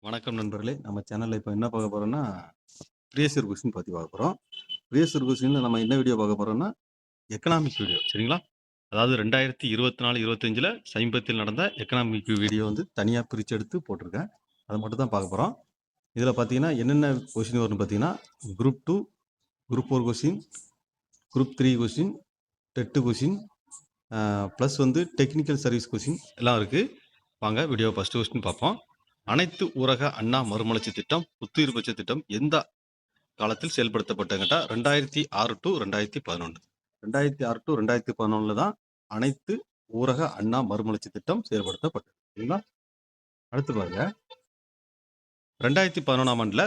வணக்கம் நண்பர்களே. நம்ம சேனல்ல இப்ப என்ன பார்க்க போறோம்னா, ப்ரீவியஸ் இயர் கொஸ்டின் பத்தி பார்க்க போறோம். ப்ரீவியஸ் இயர் கொஸ்டின்ல நம்ம என்ன வீடியோ பார்க்க போறோம்னா, எக்கனாமிக் வீடியோ சரிங்களா? அதாவது 2024, 25ல சமீபத்தில் நடந்த எக்கனாமிக் வீடியோ வந்து தனியா பிரிச்சு எடுத்து போட்டிருக்கேன். அத மட்டும் தான் பார்க்க போறோம். இதுல பார்த்தீங்கன்னா, என்னென்ன கொஸ்டின் வரும்னு பார்த்தீங்கன்னா, group 2, group 4 question, group 3 question, TET question, plus வந்து டெக்னிக்கல் சர்வீஸ் கொஸ்டின் எல்லாம் இருக்கு. வாங்க வீடியோ ஃபர்ஸ்ட் கொஸ்டின் பார்ப்போம். அனைத்து ஊரக அண்ணா மறுமலர்ச்சி திட்டம், புத்துயிர் பெற்ற திட்டம் எந்த காலத்தில் செயல்படுத்தப்பட்டதுன்னு 2006 டு 2011. 2006 டு 2011 தான் அனைத்து ஊரக அண்ணா மறுமலர்ச்சி திட்டம் செயல்படுத்தப்பட்டது. சரிங்களா? அடுத்து பாருங்க, 2011ஆம் ஆண்டுல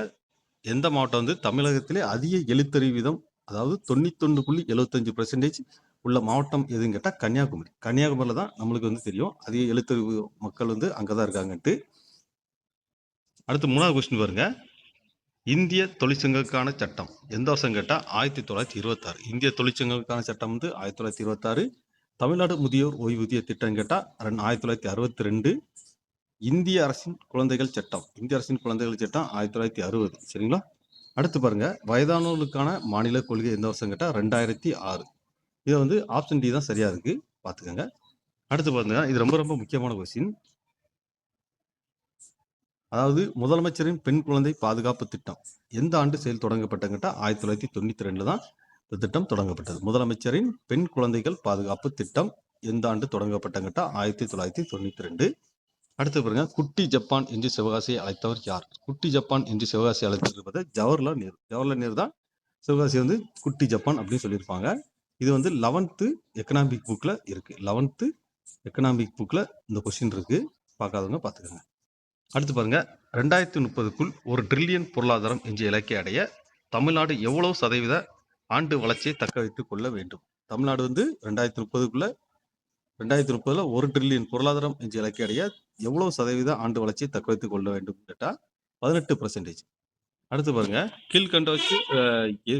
எந்த மாவட்டம் வந்து தமிழகத்திலே அதிக எழுத்தறிவு வீதம், அதாவது 91.75% உள்ள மாவட்டம் எதுன்னு கேட்டா கன்னியாகுமரி. கன்னியாகுமரியில தான் நம்மளுக்கு வந்து தெரியும் அதிக எழுத்தறிவு மக்கள் வந்து அங்கதான் இருக்காங்கன்ட்டு. அடுத்து 3வது கொஸ்டின் பாருங்க, இந்திய தொழிற்சங்கங்களுக்கான சட்டம் எந்த வருஷம் கேட்டா 1926. இந்திய தொழிற்சங்கங்களுக்கான சட்டம் வந்து 1926. தமிழ்நாடு முதியோர் ஓய்வூதிய திட்டம் கேட்டா 1962. இந்திய அரசின் குழந்தைகள் சட்டம் 1960. சரிங்களா? அடுத்து பாருங்க, வயதானவர்களுக்கான மாநில கொள்கை எந்த வருஷம் கேட்டா 2006. இது வந்து ஆப்ஷன் டி தான் சரியா இருக்கு, பாத்துக்கோங்க. அடுத்து பாருங்க, இது ரொம்ப ரொம்ப முக்கியமான கொஸ்டின். அதாவது முதலமைச்சரின் பெண் குழந்தை பாதுகாப்பு திட்டம் எந்த ஆண்டு செயல் தொடங்கப்பட்டங்கிட்ட 1992 தான் இந்த திட்டம் தொடங்கப்பட்டது. முதலமைச்சரின் பெண் குழந்தைகள் பாதுகாப்பு திட்டம் எந்த ஆண்டு தொடங்கப்பட்டங்கிட்ட 1992. அடுத்து பாருங்க, குட்டி ஜப்பான் என்று சிவகாசியை அழைத்தவர் யார்? குட்டி ஜப்பான் என்று சிவகாசி அழைத்தது ஜவஹர்லால் நேரு. ஜவஹர்லால் நேரு தான் சிவகாசி வந்து குட்டி ஜப்பான் அப்படின்னு சொல்லியிருப்பாங்க. இது வந்து 11th எக்கனாமிக் புக்ல இருக்கு. 11th எக்கனாமிக் புக்ல இந்த கொஸ்டின் இருக்கு, பார்க்காதவங்க பார்த்துக்கோங்க. அடுத்து பாருங்க, 2030க்குள் 1 ட்ரில்லியன் பொருளாதாரம் என்ற இலக்கை அடைய தமிழ்நாடு எவ்வளவு சதவீத ஆண்டு வளர்ச்சியை தக்க வைத்துக் கொள்ள வேண்டும்? தமிழ்நாடு வந்து 2030ல 1 ட்ரில்லியன் பொருளாதாரம் என்ற இலக்கை அடைய எவ்வளவு சதவீத ஆண்டு வளர்ச்சியை தக்க வைத்துக் கொள்ள வேண்டும் கேட்டா 18%. அடுத்து பாருங்க, கீழ்கண்டவற்று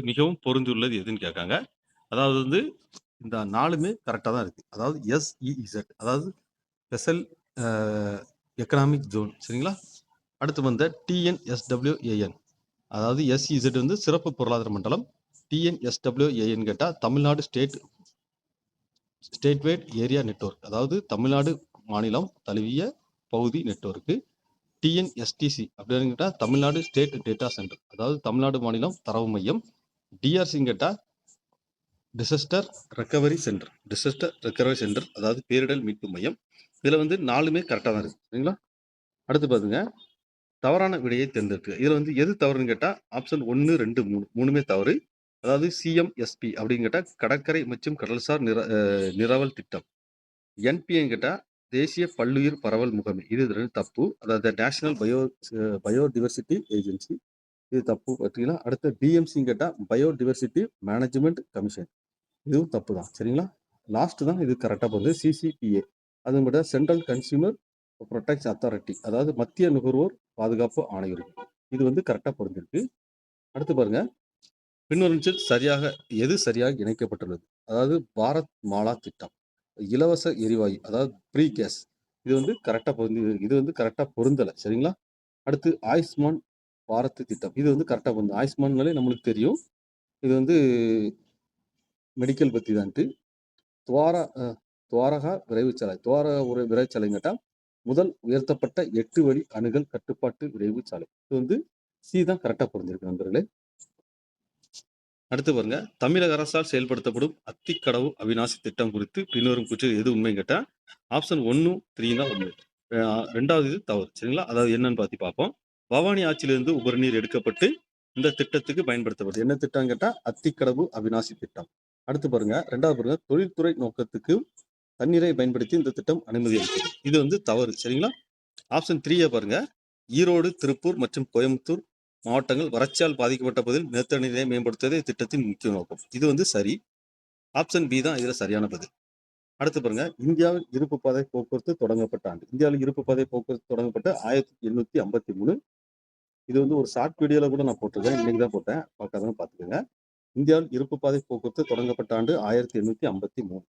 மிகவும் பொருந்துள்ளது எதுன்னு கேட்காங்க. அதாவது வந்து இந்த 4மே கரெக்டா தான் இருக்கு. அதாவது எஸ்இஇசட், அதாவது ஸ்பெஷல் எக்கனாமிக் ஜோன். சரிங்களா? அடுத்து வந்த டிஎன்எஸ்டபிள்யூஏஎன், அதாவது எஸ்இசட் வந்து சிறப்பு பொருளாதார மண்டலம். டிஎன்எஸ்டபிள்யூஏஎன் கேட்டா Tamil Nadu state white area network, அதாவது தமிழ்நாடு மாநிலம் தழுவிய பகுதி நெட்வொர்க்கு. டிஎன்எஸ்டிசி அப்படின்னு கேட்டா தமிழ்நாடு ஸ்டேட் டேட்டா சென்டர், அதாவது தமிழ்நாடு மாநிலம் தரவு மையம். டிஆர்சி கேட்டா டிசாஸ்டர் ரெக்கவரி சென்டர், அதாவது பேரிடர் மீட்பு மையம். இதுல வந்து 4மே கரெக்டா தான் இருக்கு. சரிங்களா? அடுத்து பாருங்க, தவறான விடையை தேர்ந்தெடுக்க. இதுல வந்து எது தவறுன்னு கேட்டா ஆப்ஷன் 1, 2, 3 மூணுமே தவறு. அதாவது சிஎம்எஸ்பி அப்படின்னு கேட்டா கடற்கரை மற்றும் கடல்சார் நிரவல் திட்டம். என்பின்னு கேட்டா தேசிய பல்லுயிர் பரவல் முகமை, இது 2 தப்பு. அதாவது நேஷனல் பயோடிவர்சிட்டி ஏஜென்சி, இது தப்பு பார்த்தீங்களா? அடுத்த டிஎம்சி கேட்டா பயோடிவர்சிட்டி மேனேஜ்மெண்ட் கமிஷன், இதுவும் தப்பு தான். சரிங்களா? லாஸ்ட் தான் இது கரெக்டா போகுது, சிசிபிஏ, அது கூட சென்ட்ரல் கன்சியூமர் ப்ரொடெக்ஷன் அத்தாரிட்டி, அதாவது மத்திய நுகர்வோர் பாதுகாப்பு ஆணையம், இது வந்து கரெக்டா பொருந்திருக்கு. அடுத்து பாருங்க, பின்வருவற்றில் சரியாக இணைக்கப்பட்டுள்ளது? அதாவது பாரத் மாலா திட்டம், இலவச எரிவாயு, அதாவது ஃப்ரீ கேஸ், இது வந்து கரெக்டா பொருந்தி, இது வந்து கரெக்டா பொருந்தலை. சரிங்களா? அடுத்து ஆயுஷ்மான் பாரத் திட்டம், இது வந்து கரெக்டா பொருந்தும். ஆயுஷ்மான்னாலே நம்மளுக்கு தெரியும், இது வந்து மெடிக்கல் பத்தி தான்ட்டு. துவாரகா விரைவுச்சாலை, விரைவுச்சாலைங்கட்டா முதல் உயர்த்தப்பட்ட 8 வழி அணுகல் கட்டுப்பாட்டு விரைவு சாலை, இது வந்து சி தான் கரெக்டா பொருந்திருக்கு நண்பர்களே. அடுத்து பாருங்க, தமிழக அரசால் செயல்படுத்தப்படும் அத்திக்கடவு அவிநாசி திட்டம் குறித்து பின்வரும் கூற்று எது உண்மை கேட்டா ஆப்ஷன் 1, 3 தான் உண்மை. 2வது இது தவறு. சரிங்களா? அதாவது என்னன்னு பார்ப்போம். பவானி ஆற்றிலிருந்து உபரிநீர் எடுக்கப்பட்டு இந்த திட்டத்துக்கு பயன்படுத்தப்படுது. என்ன திட்டம் கேட்டா அத்திக்கடவு அவிநாசி திட்டம். அடுத்து பாருங்க, 2வது பாருங்க, தொழில்துறை நோக்கத்துக்கு தண்ணீரை பயன்படுத்தி இந்த திட்டம் அனுமதி அளிக்கிறது, இது வந்து தவறு. சரிங்களா? ஆப்ஷன் 3 பாருங்க, ஈரோடு, திருப்பூர் மற்றும் கோயம்புத்தூர் மாவட்டங்கள் வறட்சியால் பாதிக்கப்பட்ட பகுதியில் நிலத்தடி நீரை மேம்படுத்துவதே திட்டத்தின் முக்கிய நோக்கம், இது வந்து சரி. ஆப்ஷன் பி தான் இதுல சரியான பதில். அடுத்து பாருங்க, இந்தியாவில் இருப்பு பாதை போக்குவரத்து தொடங்கப்பட்ட ஆண்டு. இந்தியாவில் இருப்பு பாதை போக்குவரத்து தொடங்கப்பட்ட 1853. இது வந்து ஒரு ஷார்ட் வீடியோல கூட நான் போட்டிருக்கேன், இன்னைக்கு தான் போட்டேன், பார்க்காதவங்க பார்த்துக்கோங்க. இந்தியாவில் இருப்பு பாதை போக்குவரத்து தொடங்கப்பட்ட ஆண்டு 1853.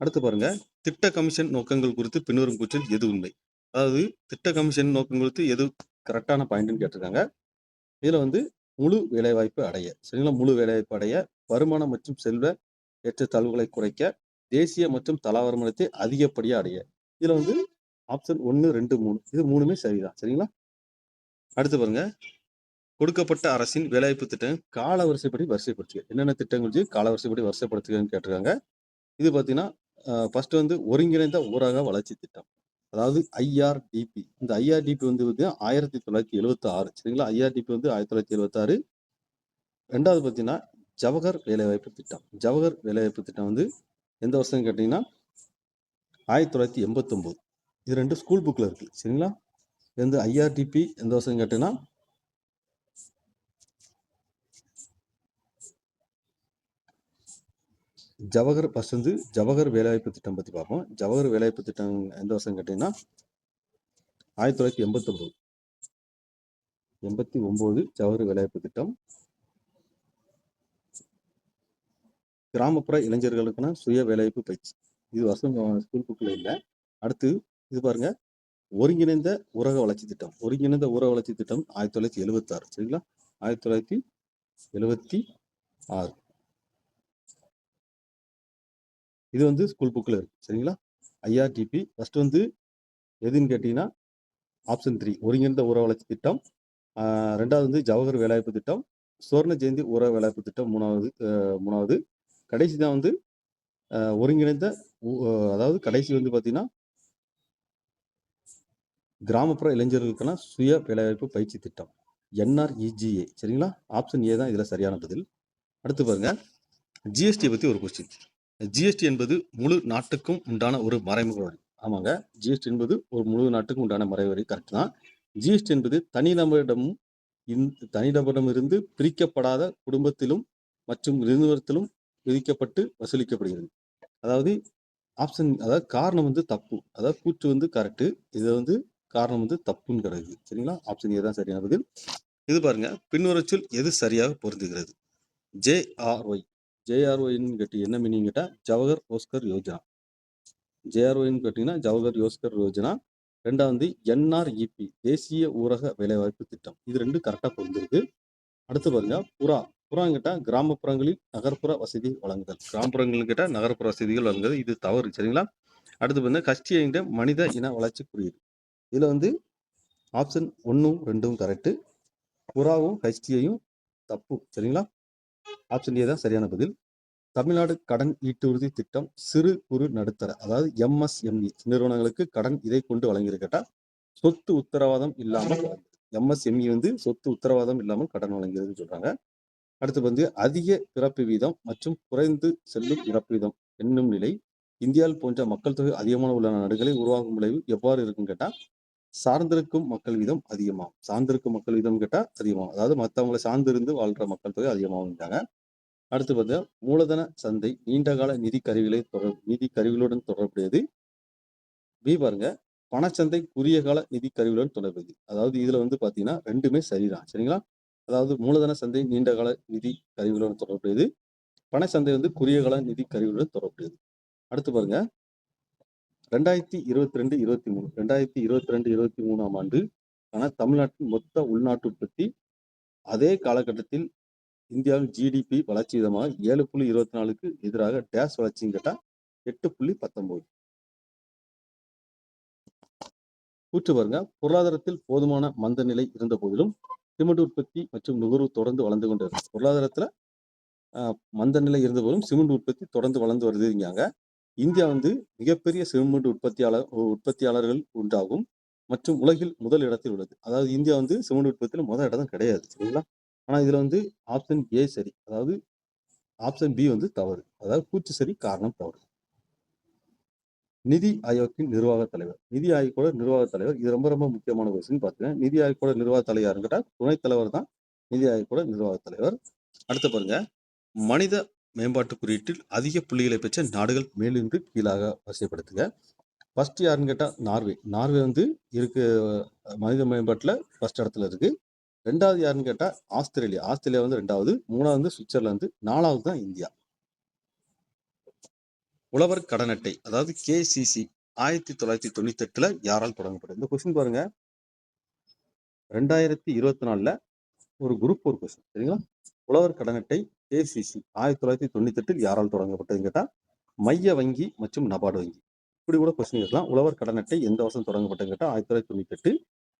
அடுத்து பாருங்க, திட்ட கமிஷன் நோக்கங்கள் குறித்து பின்வரும் கூற்றில் எது உண்மை? அதாவது திட்ட கமிஷன் நோக்கம் குறித்து எது கரெக்டான பாயிண்ட்னு கேட்டிருக்காங்க. இதுல வந்து முழு வேலைவாய்ப்பு அடைய, சரிங்களா? முழு வேலைவாய்ப்பு அடைய, வருமானம் மற்றும் செல்வ ஏற்றத்தாழ்வுகளை குறைக்க, தேசிய மற்றும் தலா வருமானத்தை அதிகப்படியா அடைய. இதுல வந்து ஆப்ஷன் 1, 2, 3 இது 3மே சரிதான், சரிங்களா? அடுத்து பாருங்க, கொடுக்கப்பட்ட அரசின் வேலைவாய்ப்பு திட்டம் கால வரிசைப்படி வரிசைப்படுத்துக. என்னென்ன திட்டங்கள் கால வரிசைப்படி வரிசைப்படுத்துகன்னு கேட்டிருக்காங்க. இது பார்த்தீங்கன்னா ஃபர்ஸ்ட் வந்து ஒருங்கிணைந்த ஊரக வளர்ச்சி திட்டம், அதாவது ஐஆர்டிபி. இந்த ஐஆர்டிபி வந்து பார்த்தீங்கன்னா 1976, சரிங்களா? ஐஆர்டிபி வந்து 1976. ரெண்டாவது பார்த்தீங்கன்னா ஜவஹர் வேலைவாய்ப்பு திட்டம். ஜவஹர் வேலைவாய்ப்பு திட்டம் வந்து எந்த வருஷம் கேட்டிங்கன்னா 1989. இது 2 ஸ்கூல் புக்கில் இருக்கு, சரிங்களா? இது வந்து ஐஆர்டிபி எந்த வருஷம் கேட்டிங்கன்னா ஜவஹர். ஃபர்ஸ்ட் வந்து ஜவஹர் வேலைவாய்ப்பு திட்டம் பற்றி பார்ப்போம். ஜவஹர் வேலைவாய்ப்பு திட்டம் எந்த வருஷம் கேட்டிங்கன்னா 1989. 89 ஜவஹர் வேலைவாய்ப்பு திட்டம். கிராமப்புற இளைஞர்களுக்கான சுய வேலைவாய்ப்பு பயிற்சி. இது வருஷம் ஸ்கூல் புக்கில் இல்லை. அடுத்து இது பாருங்க, ஒருங்கிணைந்த ஊரக வளர்ச்சி திட்டம். ஒருங்கிணைந்த ஊரக வளர்ச்சி திட்டம் 1976, சரிங்களா? 1976. இது வந்து ஸ்கூல் புக்கில் இருக்கு, சரிங்களா? ஐஆர்டிபி ஃபர்ஸ்ட் வந்து எதுன்னு கேட்டீங்கன்னா ஆப்ஷன் 3 ஒருங்கிணைந்த ஊரக வளர்ச்சி திட்டம். ரெண்டாவது வந்து ஜவஹர் வேலைவாய்ப்பு திட்டம். சுவர்ண ஜெயந்தி ஊரக வேலைவாய்ப்பு திட்டம் மூணாவது. கடைசி தான் வந்து ஒருங்கிணைந்த அதாவது கடைசி வந்து பார்த்தீங்கன்னா கிராமப்புற இளைஞர்களுக்கான சுய வேலைவாய்ப்பு பயிற்சி திட்டம், NREGA, சரிங்களா? ஆப்ஷன் ஏ தான் இதுல சரியான பதில். அடுத்து பாருங்க, ஜிஎஸ்டி பத்தி ஒரு கொஸ்டின். ஜிஎஸ்டி என்பது முழு நாட்டுக்கும் உண்டான ஒரு மறைமுக வரி. ஆமாங்க, ஜிஎஸ்டி என்பது ஒரு முழு நாட்டுக்கும் உண்டான மறைமுக வரி, கரெக்ட் தான். ஜிஎஸ்டி என்பது தனிநபரிடமிருந்து பிரிக்கப்படாத குடும்பத்திலும் மற்றும் நிறுவனத்திலும் விதிக்கப்பட்டு வசூலிக்கப்படுகிறது. அதாவது அதாவது காரணம் வந்து தப்பு, அதாவது கூற்று வந்து கரெக்ட், இது வந்து காரணம் வந்து தப்புன்னு கிடையாது, சரிங்களா? ஆப்ஷன் ஏ தான் சரியான பதில். இது பாருங்க, பின்வருவற்றில் எது சரியாக பொருந்துகிறது? ஜேஆர்ஒய். ஜேஆர்ஒய்ன்னு கேட்டு என்ன மீனிங் கேட்டா ஜவஹர் ரோஸ்கர் யோஜனா. ஜேஆர்ஒய்ன்னு கேட்டீங்கன்னா ஜவஹர் யோஸ்கர் யோஜனா. ரெண்டாவது NREP, தேசிய ஊரக வேலைவாய்ப்பு திட்டம். இது 2 கரெக்டா பொருந்திருக்கு. அடுத்து பாருங்க, புறான்னு கேட்டா கிராமப்புறங்களில் நகர்ப்புற வசதி வழங்குதல். கிராமப்புறங்கள் கேட்டா நகர்ப்புற வசதிகள் வழங்குதல், இது தவறு, சரிங்களா? அடுத்து பாருங்க, கஷ்டி என்ற மனித இன வளர்ச்சி குறியீடு. இதுல வந்து ஆப்ஷன் 1, 2 கரெக்ட், புறாவும் ஹெச்டியையும் தப்பு, சரிங்களா? ஆப்ஷன் ஏ தான் சரியான பதில். தமிழ்நாடு கடன் ஈட்டுறுதி திட்டம் சிறு குறு நடுத்தர, அதாவது MSME நிறுவனங்களுக்கு கடன் இதை கொண்டு வழங்கியிருக்கட்டா சொத்து உத்தரவாதம் இல்லாமல். MSME வந்து சொத்து உத்தரவாதம் இல்லாமல் கடன் வழங்குறதுன்னு சொல்றாங்க. அடுத்து வந்து அதிக பிறப்பு வீதம் மற்றும் குறைந்து செல்லும் இறப்பு வீதம் என்னும் நிலை இந்தியாவில் போன்ற மக்கள் தொகை அதிகமான உள்ள நாடுகளை உருவாகும் விளைவு எவ்வாறு இருக்குன்னு கேட்டா சார்ந்திருக்கும் மக்கள் வீதம் அதிகமாகும். சார்ந்திருக்கும் மக்கள் வீதம் கேட்டா அதிகமாகும், அதாவது மற்றவங்களை சார்ந்திருந்து வாழ்ற மக்கள் தொகை அதிகமாகும்ட்டாங்க. அடுத்து பார்த்தா மூலதன சந்தை நீண்டகால நிதி கருவிகளுடன் தொடர்புடையது. பி பாருங்க, பணச்சந்தை குறுகிய கால நிதி கருவிகளுடன் தொடர்புடையது. அதாவது இதுல வந்து பாத்தீங்கன்னா 2மே சரிதான், சரிங்களா? அதாவது மூலதன சந்தை நீண்ட கால நிதி கருவிகளுடன் தொடர்புடையது, பணச்சந்தை வந்து குறுகிய கால நிதி கருவிகளுடன் தொடர்புடையது. அடுத்து பாருங்க, 2022-23 ஆண்டு தமிழ்நாட்டின் மொத்த உள்நாட்டு உற்பத்தி அதே காலகட்டத்தில் இந்தியாவின் GDP வளர்ச்சி விதமாக 7.24க்கு எதிராக டேஷ் வளர்ச்சின்னு கேட்டா 8.19. கூற்று பாருங்க, பொருளாதாரத்தில் போதுமான மந்த நிலை இருந்த போதிலும் சிமெண்ட் உற்பத்தி மற்றும் நுகர்வு தொடர்ந்து வளர்ந்து கொண்டு இருக்கு. பொருளாதாரத்துல மந்த நிலை இருந்த போதும் சிமெண்ட் உற்பத்தி தொடர்ந்து வளர்ந்து வருதுங்காங்க. இந்தியா வந்து மிகப்பெரிய சிமெண்ட் உற்பத்தியாளர்கள் உண்டாகும் மற்றும் உலகில் முதல் இடத்தில் உள்ளது. அதாவது இந்தியா வந்து சிமெண்ட் உற்பத்தியில் முதல் இடம் கிடையாது, சரிங்களா? ஆனா இதுல வந்து ஆப்ஷன் ஏ சரி, அதாவது ஆப்ஷன் பி வந்து தவறு, அதாவது கூற்று சரி, காரணம் தவறு. நிதி ஆயோக்கின் நிர்வாக தலைவர். நிதி ஆயோக்கோட நிர்வாக தலைவர், இது ரொம்ப ரொம்ப முக்கியமான கொஸ்டின் பார்த்தீங்கன்னா. நிதி ஆயோக்கோட நிர்வாக தலைவர் யாருன்னு கேட்டா துணைத் தலைவர் தான் நிதி ஆயோக்கோட நிர்வாக தலைவர். அடுத்து பாருங்க, மனித மேம்பாட்டு குறியீட்டில் அதிக புள்ளிகளை பெற்ற நாடுகள் மேலிருந்து கீழாக வரிசைப்படுத்துக. ஃபர்ஸ்ட் யாருன்னு கேட்டா நார்வே. நார்வே வந்து இருக்கு மனித மேம்பாட்டுல ஃபர்ஸ்ட் இடத்துல இருக்கு. ரெண்டாவது யாருன்னு கேட்டா ஆஸ்திரேலியா. ஆஸ்திரேலியா வந்து ரெண்டாவது. மூணாவது வந்து சுவிட்சர்லாந்து. நாலாவது தான் இந்தியா. உழவர் கடன் அட்டை, அதாவது KCC 1998 யாரால் தொடங்கப்பட்டது? இந்த கொஸ்டின் பாருங்க, 2024 ஒரு குரூப் ஒரு கொஸ்டின் சரிங்களா. உழவர் கடன் அட்டை KCC 1998 யாரால் தொடங்கப்பட்டதுன்னு கேட்டா மைய வங்கி மற்றும் நபார்டு வங்கி. இப்படி கூட கொஸ்டின் இருக்கலாம். உழவர் கடன் அட்டை எந்த வருஷம் தொடங்கப்பட்டதுன்னு கேட்டா 1998.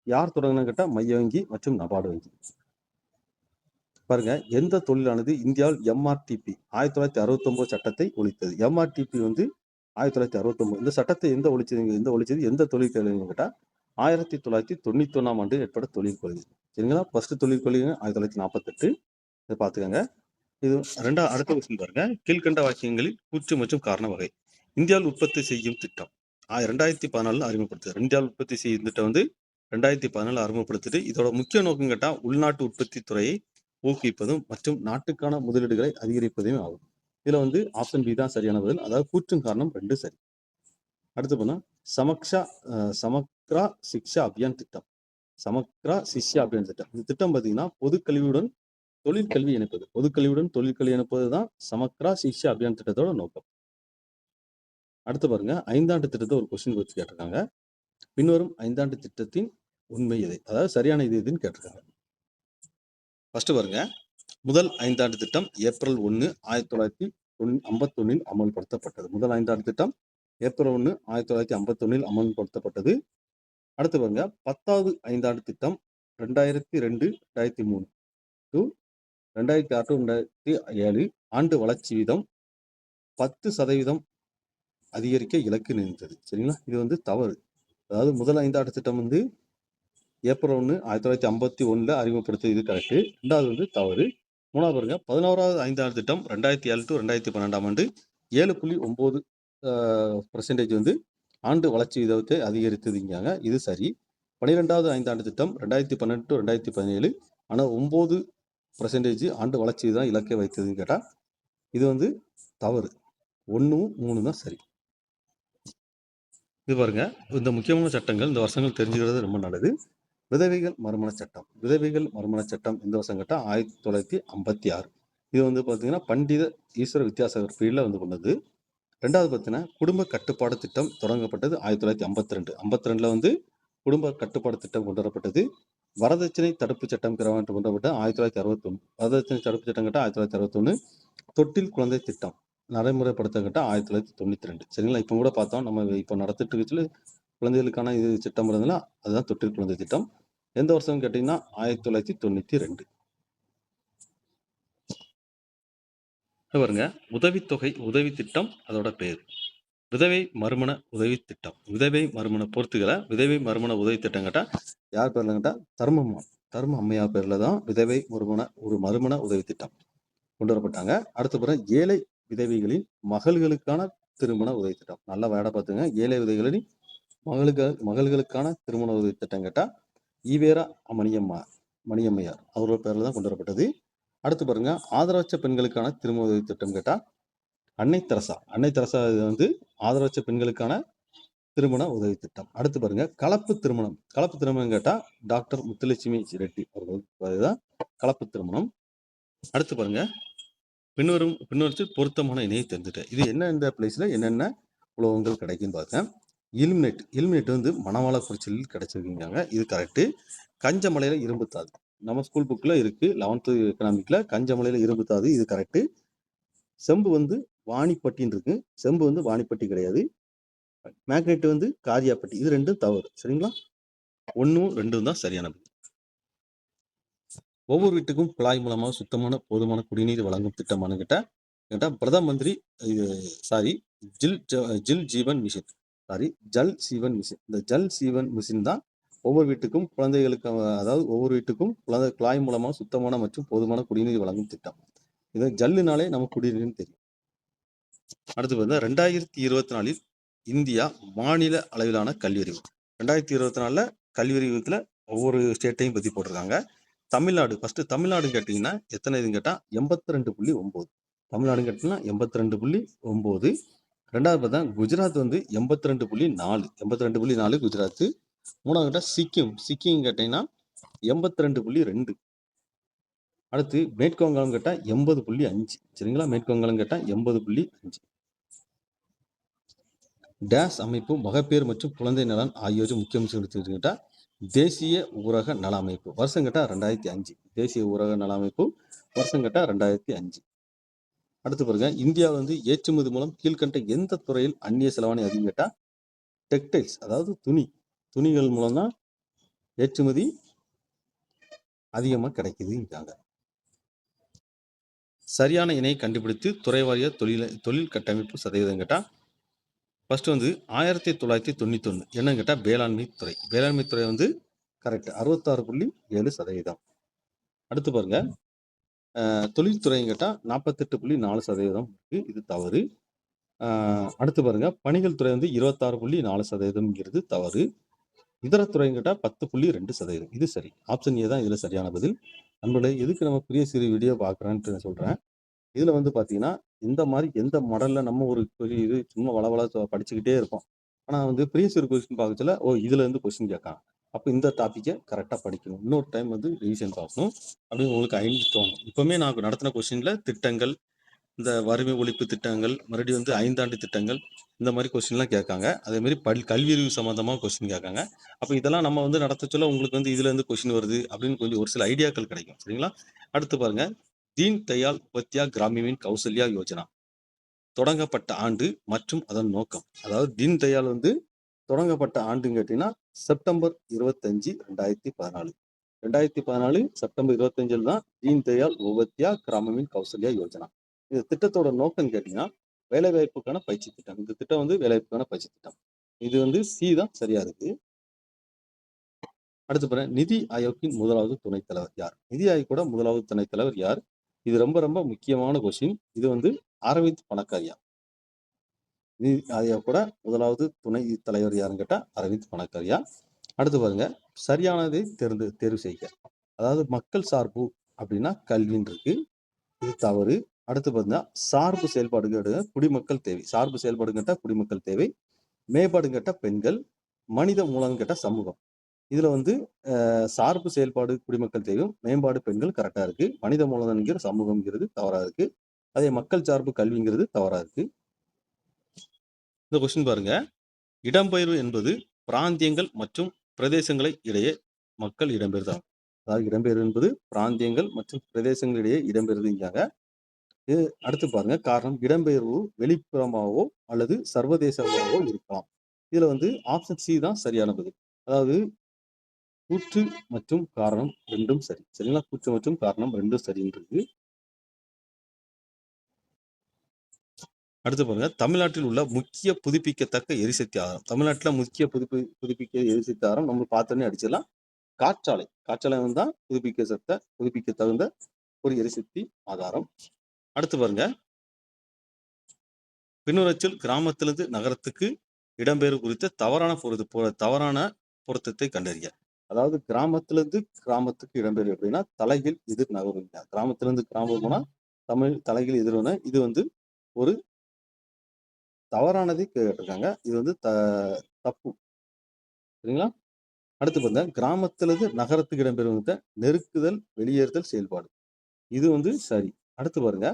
யார் தொடங்கினு கேட்டா மைய வங்கி மற்றும் நபார்டு வங்கி. பாருங்க, எந்த தொழிலானது இந்தியாவில் MRTP 1969 சட்டத்தை ஒழித்தது. MRTP வந்து 1969. இந்த சட்டத்தை எந்த தொழில் கொள்கைன்னு கேட்டா 1991ஆம் ஆண்டு ஏற்பட்ட தொழில் கொள்கை சரிங்களா. ஃபர்ஸ்ட் தொழில் கொள்கை 1948. இதை பார்த்துக்கங்க. இது அடுத்த கொஸ்டின் பாருங்க. கீழ்கண்ட வாக்கியங்களில் கூற்று மற்றும் காரண வகை. இந்தியாவில் உற்பத்தி செய்யும் திட்டம் 2014 அறிமுகப்படுத்துது. இந்தியாவில் உற்பத்தி செய்யும் திட்டம் வந்து 2014 அறிமுகப்படுத்துது. இதோட முக்கிய நோக்கம் கேட்டா உள்நாட்டு உற்பத்தி துறையை ஊக்குவிப்பதும் மற்றும் நாட்டுக்கான முதலீடுகளை அதிகரிப்பதும் ஆகும். இதுல வந்து ஆப்ஷன் பி தான் சரியான பதில். அதாவது கூற்றும் காரணம் 2 சரி. அடுத்து போனா சமக்ரா சிக்ஷா அபியான் திட்டம். சமக்ரா சிக்ஷா அபியான் திட்டம். இந்த திட்டம் பார்த்தீங்கன்னா பொதுக்கல்வியுடன் தொழிற்கல்வி இணைப்பது. பொதுக்கல்வியுடன் தொழிற்கல்வி இணைப்பது தான் சமக்ரா சிக்ஷா அபியான் திட்டத்தோட நோக்கம். அடுத்து பாருங்க, 5ஆண்டு திட்டத்தை ஒரு கொஸ்டின் வச்சு கேட்டிருக்காங்க. பின்வரும் 5ஆண்டு திட்டத்தின் உண்மை எது, அதாவது சரியான இதுன்னு கேட்டிருக்காங்க. ஃபர்ஸ்ட் பாருங்க, முதல் 5ஆண்டு திட்டம் ஏப்ரல் 1 1951 அமல்படுத்தப்பட்டது. முதல் 5ஆண்டு திட்டம் ஏப்ரல் 1 1951 அமல்படுத்தப்பட்டது. அடுத்து பாருங்க, 10வது 5ஆண்டு திட்டம் 2002-2003 டு 2006-2007 ஆண்டு வளர்ச்சி வீதம் 10% அதிகரிக்க இலக்கு நிர்ணயித்தது சரிங்களா. இது வந்து தவறு. அதாவது முதல் 5ஆண்டு திட்டம் வந்து ஏப்ரல் 1 1951 அறிமுகப்படுத்தியது, இது கரெக்டு. 2வது வந்து தவறு. 3வது பாருங்க, 11வது 5ஆண்டு திட்டம் 2007-2012 ஆண்டு 7.9% வந்து ஆண்டு வளர்ச்சி விதத்தை அதிகரித்ததுங்காங்க, இது சரி. 12வது 5ஆண்டு திட்டம் 2012-2017 ஆனால் 9% ஆண்டு வளர்ச்சி தான் இலக்கை வைத்ததுன்னு கேட்டா இது வந்து தவறு. 1, 3 தான் சரி. இது பாருங்க, இந்த முக்கியமான சட்டங்கள் இந்த வருஷங்கள் தெரிஞ்சுக்கிறது ரொம்ப நல்லது. விதவைகள் மறுமண சட்டம். விதவைகள் மறுமண சட்டம் இந்த வருஷம் கேட்டா 1956. இது வந்து பார்த்தீங்கன்னா பண்டித ஈஸ்வர வித்யாசாகர் பீரியட்ல வந்து கொண்டது. 2வது பார்த்தீங்கன்னா குடும்ப கட்டுப்பாடு திட்டம் தொடங்கப்பட்டது 1952. 52ல வந்து குடும்ப கட்டுப்பாடு திட்டம் கொண்டு வரப்பட்டது. வரதட்சணை தடுப்பு சட்டம் கொண்டு வரப்பட்ட 1961. வரதட்சணை தடுப்பு சட்டம் கேட்டால் 1961. தொட்டில் குழந்தை திட்டம் நடைமுறைப்படுத்த கேட்டால் 1992 சரிங்களா. இப்போ கூட பார்த்தோம், நம்ம இப்போ நடத்திட்டு இருக்கிற குழந்தைகளுக்கான இது திட்டம் இருந்ததுன்னா அதுதான் தொட்டில் குழந்தை திட்டம். எந்த வருஷம் கேட்டீங்கன்னா 1992. பாருங்க, உதவித்தொகை உதவி திட்டம் அதோட பேர் விதவை மறுமண உதவி திட்டம். விதவை மறுமண பொறுத்துக்களை விதவை மறுமண உதவி திட்டம் கேட்டா யார் பேர்ல கேட்டா தர்ம அம்மையார் பேர்ல தான் விதவை மறுமண உதவி திட்டம் கொண்டு வரப்பட்டாங்க. அடுத்த பிறகு ஏழை விதவைகளின் மகள்களுக்கான திருமண உதவி திட்டம். நல்லா வேட பார்த்துங்க. ஏழை விதவைகளின் மகள்களுக்கான திருமண உதவி திட்டம் கேட்டா ஈவேரா மணியம்மையார் அவரோட பேர்ல தான் கொண்டு வரப்பட்டது. அடுத்து பாருங்க, ஆதரவற்ற பெண்களுக்கான திருமண உதவி திட்டம் கேட்டா அன்னை தெரசா இது வந்து ஆதரவற்ற பெண்களுக்கான திருமண உதவி திட்டம். அடுத்து பாருங்க, கலப்பு திருமணம் கேட்டா டாக்டர் முத்துலட்சுமி ரெட்டி அவர்கள் தான் கலப்பு திருமணம். அடுத்து பாருங்க, பின்வரும் பொருத்தமான இணையை தெரிஞ்சுட்டேன். இது இந்த பிளேஸ்ல என்னென்ன உலோகங்கள் கிடைக்குன்னு பார்த்தேன். இலுமினேட் வந்து மணவாளக்குறிச்சியில் கிடைச்சிருக்கீங்க, இது கரெக்டு. கஞ்சமலையில இரும்புத்தாது நம்ம ஸ்கூல் புக்ல இருக்கு, 11th எக்கனாமிக்ல கஞ்சமலையில இரும்புத்தாது, இது கரெக்டு. செம்பு வந்து வாணிப்பட்டின்னு இருக்கு, செம்பு வந்து வாணிப்பட்டி கிடையாது. மேக்னெட் வந்து காரியாப்பட்டி, இது ரெண்டும் தவறு சரிங்களா. 1, 2 தான் சரியானது. ஒவ்வொரு வீட்டுக்கும் குழாய் மூலமாக சுத்தமான போதுமான குடிநீர் வழங்கும் திட்டமான கேட்டா பிரதம மந்திரி ஜல் ஜீவன் மிஷன். இந்த ஜல் ஜீவன் மிஷன் தான் ஒவ்வொரு வீட்டுக்கும் குழந்தைகளுக்கு, அதாவது ஒவ்வொரு வீட்டுக்கும் குழாய் மூலமாக சுத்தமான மற்றும் போதுமான குடிநீர் வழங்கும் திட்டம். இது ஜல்லுனாலே நமக்கு குடிநீர்னு தெரியும். அடுத்து வந்து 2024 இந்தியா மாநில அளவிலான கல்வியறிவு. 2024 கல்வியறிவுல ஒவ்வொரு ஸ்டேட்டையும் பத்தி போட்டிருக்காங்க. தமிழ்நாடு தமிழ்நாடு கேட்டீங்கன்னா எத்தனை இதுன்னு கேட்டா 82.9. தமிழ்நாடு கேட்டீங்கன்னா 82.9. 2வது பார்த்தா குஜராத் வந்து 82.4. 82.4 குஜராத். 3வது கேட்டா சிக்கிம் கேட்டீங்கன்னா 82.2. அடுத்து மேற்கு வங்காளம் கேட்டா 80.5 சரிங்களா. மேற்கு வங்காளம் கேட்டா 80.5. டேஸ் அமைப்பு மகப்பேறு மற்றும் குழந்தை நலன் ஆகியோரை முக்கிய கேட்டா தேசிய ஊரக நல அமைப்பு வருஷம் கேட்டால் 2005. தேசிய ஊரக நல அமைப்பு வருஷம் கேட்டால் 2005. அடுத்து பாருங்க, இந்தியா வந்து ஏற்றுமதி மூலம் கீழ்கண்ட எந்த துறையில் அந்நிய செலவாணி அதிகம் கேட்டால் டெக்டைல்ஸ், அதாவது துணிகள் மூலம் தான் ஏற்றுமதி அதிகமாக கிடைக்குதுங்கிறாங்க. சரியான இணையை கண்டுபிடித்து துறை வாரிய தொழில் கட்டமைப்பு சதவீதம் கேட்டால் ஃபர்ஸ்ட் வந்து 1991 என்னன்னு கேட்டால் வேளாண்மை துறை வந்து கரெக்ட் 66.7%. அடுத்து பாருங்க, தொழில்துறைன்னு கேட்டால் 48.4% இருக்கு, இது தவறு. அடுத்து பாருங்க, பணிகள் துறை வந்து 26.4%ங்கிறது தவறு. இதர துறைன்னு கேட்டால் 10.2%, இது சரி. ஆப்ஷன் ஏ தான் இதுல சரியான பதில். நம்மள எதுக்கு நம்ம பெரிய சிறு வீடியோ பார்க்குறேன்ட்டு நான் சொல்றேன். இதுல வந்து பாத்தீங்கன்னா, இந்த மாதிரி எந்த மாடல்ல நம்ம ஒரு இது சும்மா வளவள படிச்சுக்கிட்டே இருப்போம். ஆனா வந்து ப்ரீவியஸ் இயர் கொஸ்டின் பார்க்கச்சல இதுல இருந்து கொஸ்டின் கேட்காங்க. அப்போ இந்த டாப்பிக்கை கரெக்டாக படிக்கணும். இன்னொரு டைம் வந்து ரிவிஷன் பார்க்கணும் அப்படின்னு உங்களுக்கு ஐந்து தோணும். இப்பவுமே நான் நடத்தின கொஸ்டின்ல திட்டங்கள், இந்த வறுமை ஒழிப்பு திட்டங்கள், மறுபடியும் வந்து 5 ஆண்டு திட்டங்கள், இந்த மாதிரி கொஸ்டின்லாம் கேட்காங்க. அதே மாதிரி கல்வி அறிவு சம்பந்தமாக கொஸ்டின் கேட்காங்க. அப்போ இதெல்லாம் நம்ம வந்து நடத்த சொல்ல உங்களுக்கு வந்து இதுல இருந்து கொஸ்டின் வருது அப்படின்னு கொஞ்சம் ஒரு சில ஐடியாக்கள் கிடைக்கும். சரிங்களா? அடுத்து பாருங்க, தீன் தயாள் உபாத்யா கிராமின் கௌசல்யா யோஜனா தொடங்கப்பட்ட ஆண்டு மற்றும் அதன் நோக்கம். அதாவது தீன் தயாள் வந்து தொடங்கப்பட்ட ஆண்டுன்னு கேட்டீங்கன்னா செப்டம்பர் 25, 2014. 2014 செப்டம்பர் 25 தான் தீன் தயாள் உபாத்யா கிராமின் கௌசல்யா யோஜனா. இந்த திட்டத்தோட நோக்கம் கேட்டீங்கன்னா வேலைவாய்ப்புக்கான பயிற்சி திட்டம். இந்த திட்டம் வந்து வேலைவாய்ப்புக்கான பயிற்சி திட்டம். இது வந்து சி தான் சரியா இருக்கு. அடுத்து பாருங்க, நிதி ஆயோக்கின் முதலாவது துணைத் தலைவர் யார்? நிதி ஆயோக்கோட முதலாவது துணைத் தலைவர் யார்? இது ரொம்ப ரொம்ப முக்கியமான கொஸ்டின். இது வந்து அரவிந்த் பணக்காரியா. நிதி ஆயோக்கோட முதலாவது துணை தலைவர் யாருன்னு கேட்டா அரவிந்த் பணக்காரியா. அடுத்து பாருங்க, சரியானதை தேர்வு செய்க. அதாவது மக்கள் சார்பு அப்படின்னா கல்வின்னு இருக்கு, இது தவறு. அடுத்து பார்த்தீங்கன்னா சார்பு செயல்பாடு கேட்ட குடிமக்கள் தேவை. சார்பு செயல்பாடு கேட்டா குடிமக்கள் தேவை. மேம்பாடு கேட்டா பெண்கள். மனித மூலம் கேட்டா சமூகம். இதுல வந்து சார்பு செயல்பாடு குடிமக்கள் தேவையும், மேம்பாடு பெண்கள் கரெக்டா இருக்கு. மனித மூலதனங்கிற சமூகம்ங்கிறது தவறா இருக்கு. அதே மக்கள் சார்பு கல்விங்கிறது தவறா இருக்கு. இந்த கொஸ்டின் பாருங்க, இடம்பெயர்வு என்பது பிராந்தியங்கள் மற்றும் பிரதேசங்களை இடையே மக்கள் இடம்பெயர்தான். அதாவது இடம்பெயர்வு என்பது பிராந்தியங்கள் மற்றும் பிரதேசங்களிடையே இடம்பெயர்வுங்காங்க. இது அடுத்து பாருங்க, காரணம் இடம்பெயர்வு வெளிப்புறமாகவோ அல்லது சர்வதேசமாகவோ இருக்கலாம். இதுல வந்து ஆப்ஷன் சி தான் சரியான பதில். அதாவது கூற்று மற்றும் காரணம் ரெண்டும் சரி. சரிங்களா? கூற்று மற்றும் காரணம் ரெண்டும் சரின்றது. அடுத்து பாருங்க, தமிழ்நாட்டில் உள்ள முக்கிய புதுப்பிக்கத்தக்க எரிசக்தி ஆதாரம். தமிழ்நாட்டில் முக்கிய புதுப்பிக்க எரிசக்தி ஆதாரம் நம்ம பார்த்தோன்னே அடிச்சிடலாம், காற்றாலை. காற்றாலை தான் புதுப்பிக்க தகுந்த ஒரு எரிசக்தி ஆதாரம். அடுத்து பாருங்க, பின்னுரைச்சில் கிராமத்திலிருந்து நகரத்துக்கு இடம்பெயர்வு குறித்த தவறான பொருத்தத்தை கண்டறிய. அதாவது கிராமத்திலிருந்து கிராமத்துக்கு இடம்பெயர்வு அப்படின்னா தலைகீழ் எதிர் நகர்வு. கிராமத்திலிருந்து கிராமம் போனா தலைகீழ் எதிர்வன. இது வந்து ஒரு தவறானதை கேட்டிருக்காங்க. இது வந்து தப்பு. சரிங்களா? அடுத்து பாருங்க, கிராமத்திலிருந்து நகரத்துக்கு இடம்பெறுவத நெருக்குதல் வெளியேறுதல் செயல்பாடு. இது வந்து சரி. அடுத்து பாருங்க,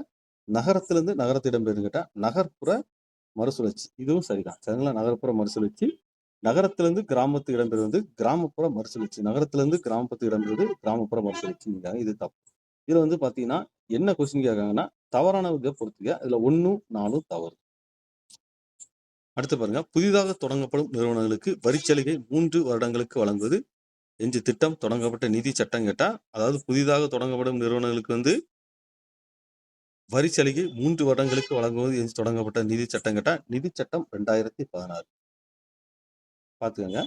நகரத்திலிருந்து நகரத்து இடம்பெறும் கேட்டா நகர்ப்புற மறுசுழற்சி. இதுவும் சரிதான். சரிங்களா? நகர்ப்புற மறுசுழற்சி. நகரத்திலிருந்து கிராமத்துக்கு இடம்பெறுவது கிராமப்புற மறுசுழற்சி. நகரத்திலிருந்து கிராமத்துக்கு இடம்பெறுவது கிராமப்புற மறுசுழற்சி. இது தப்பு. இதுல வந்து பாத்தீங்கன்னா என்ன கொஸ்டின் கேட்காங்கன்னா தவறான இதை பொறுத்துக்க. இதுல 1, 4 தவறு. அடுத்து பாருங்க, புதிதாக தொடங்கப்படும் நிறுவனங்களுக்கு வரிச்சலுகை 3 வருடங்களுக்கு வழங்குவது என்ற திட்டம் தொடங்கப்பட்ட நிதி சட்டம் கேட்டா, அதாவது புதிதாக தொடங்கப்படும் நிறுவனங்களுக்கு வந்து வரிச்சலுகை 3 வருடங்களுக்கு வழங்குவது என்று தொடங்கப்பட்ட நிதி சட்டம் கேட்டா நிதி சட்டம் 2016. பாத்துக்கங்க.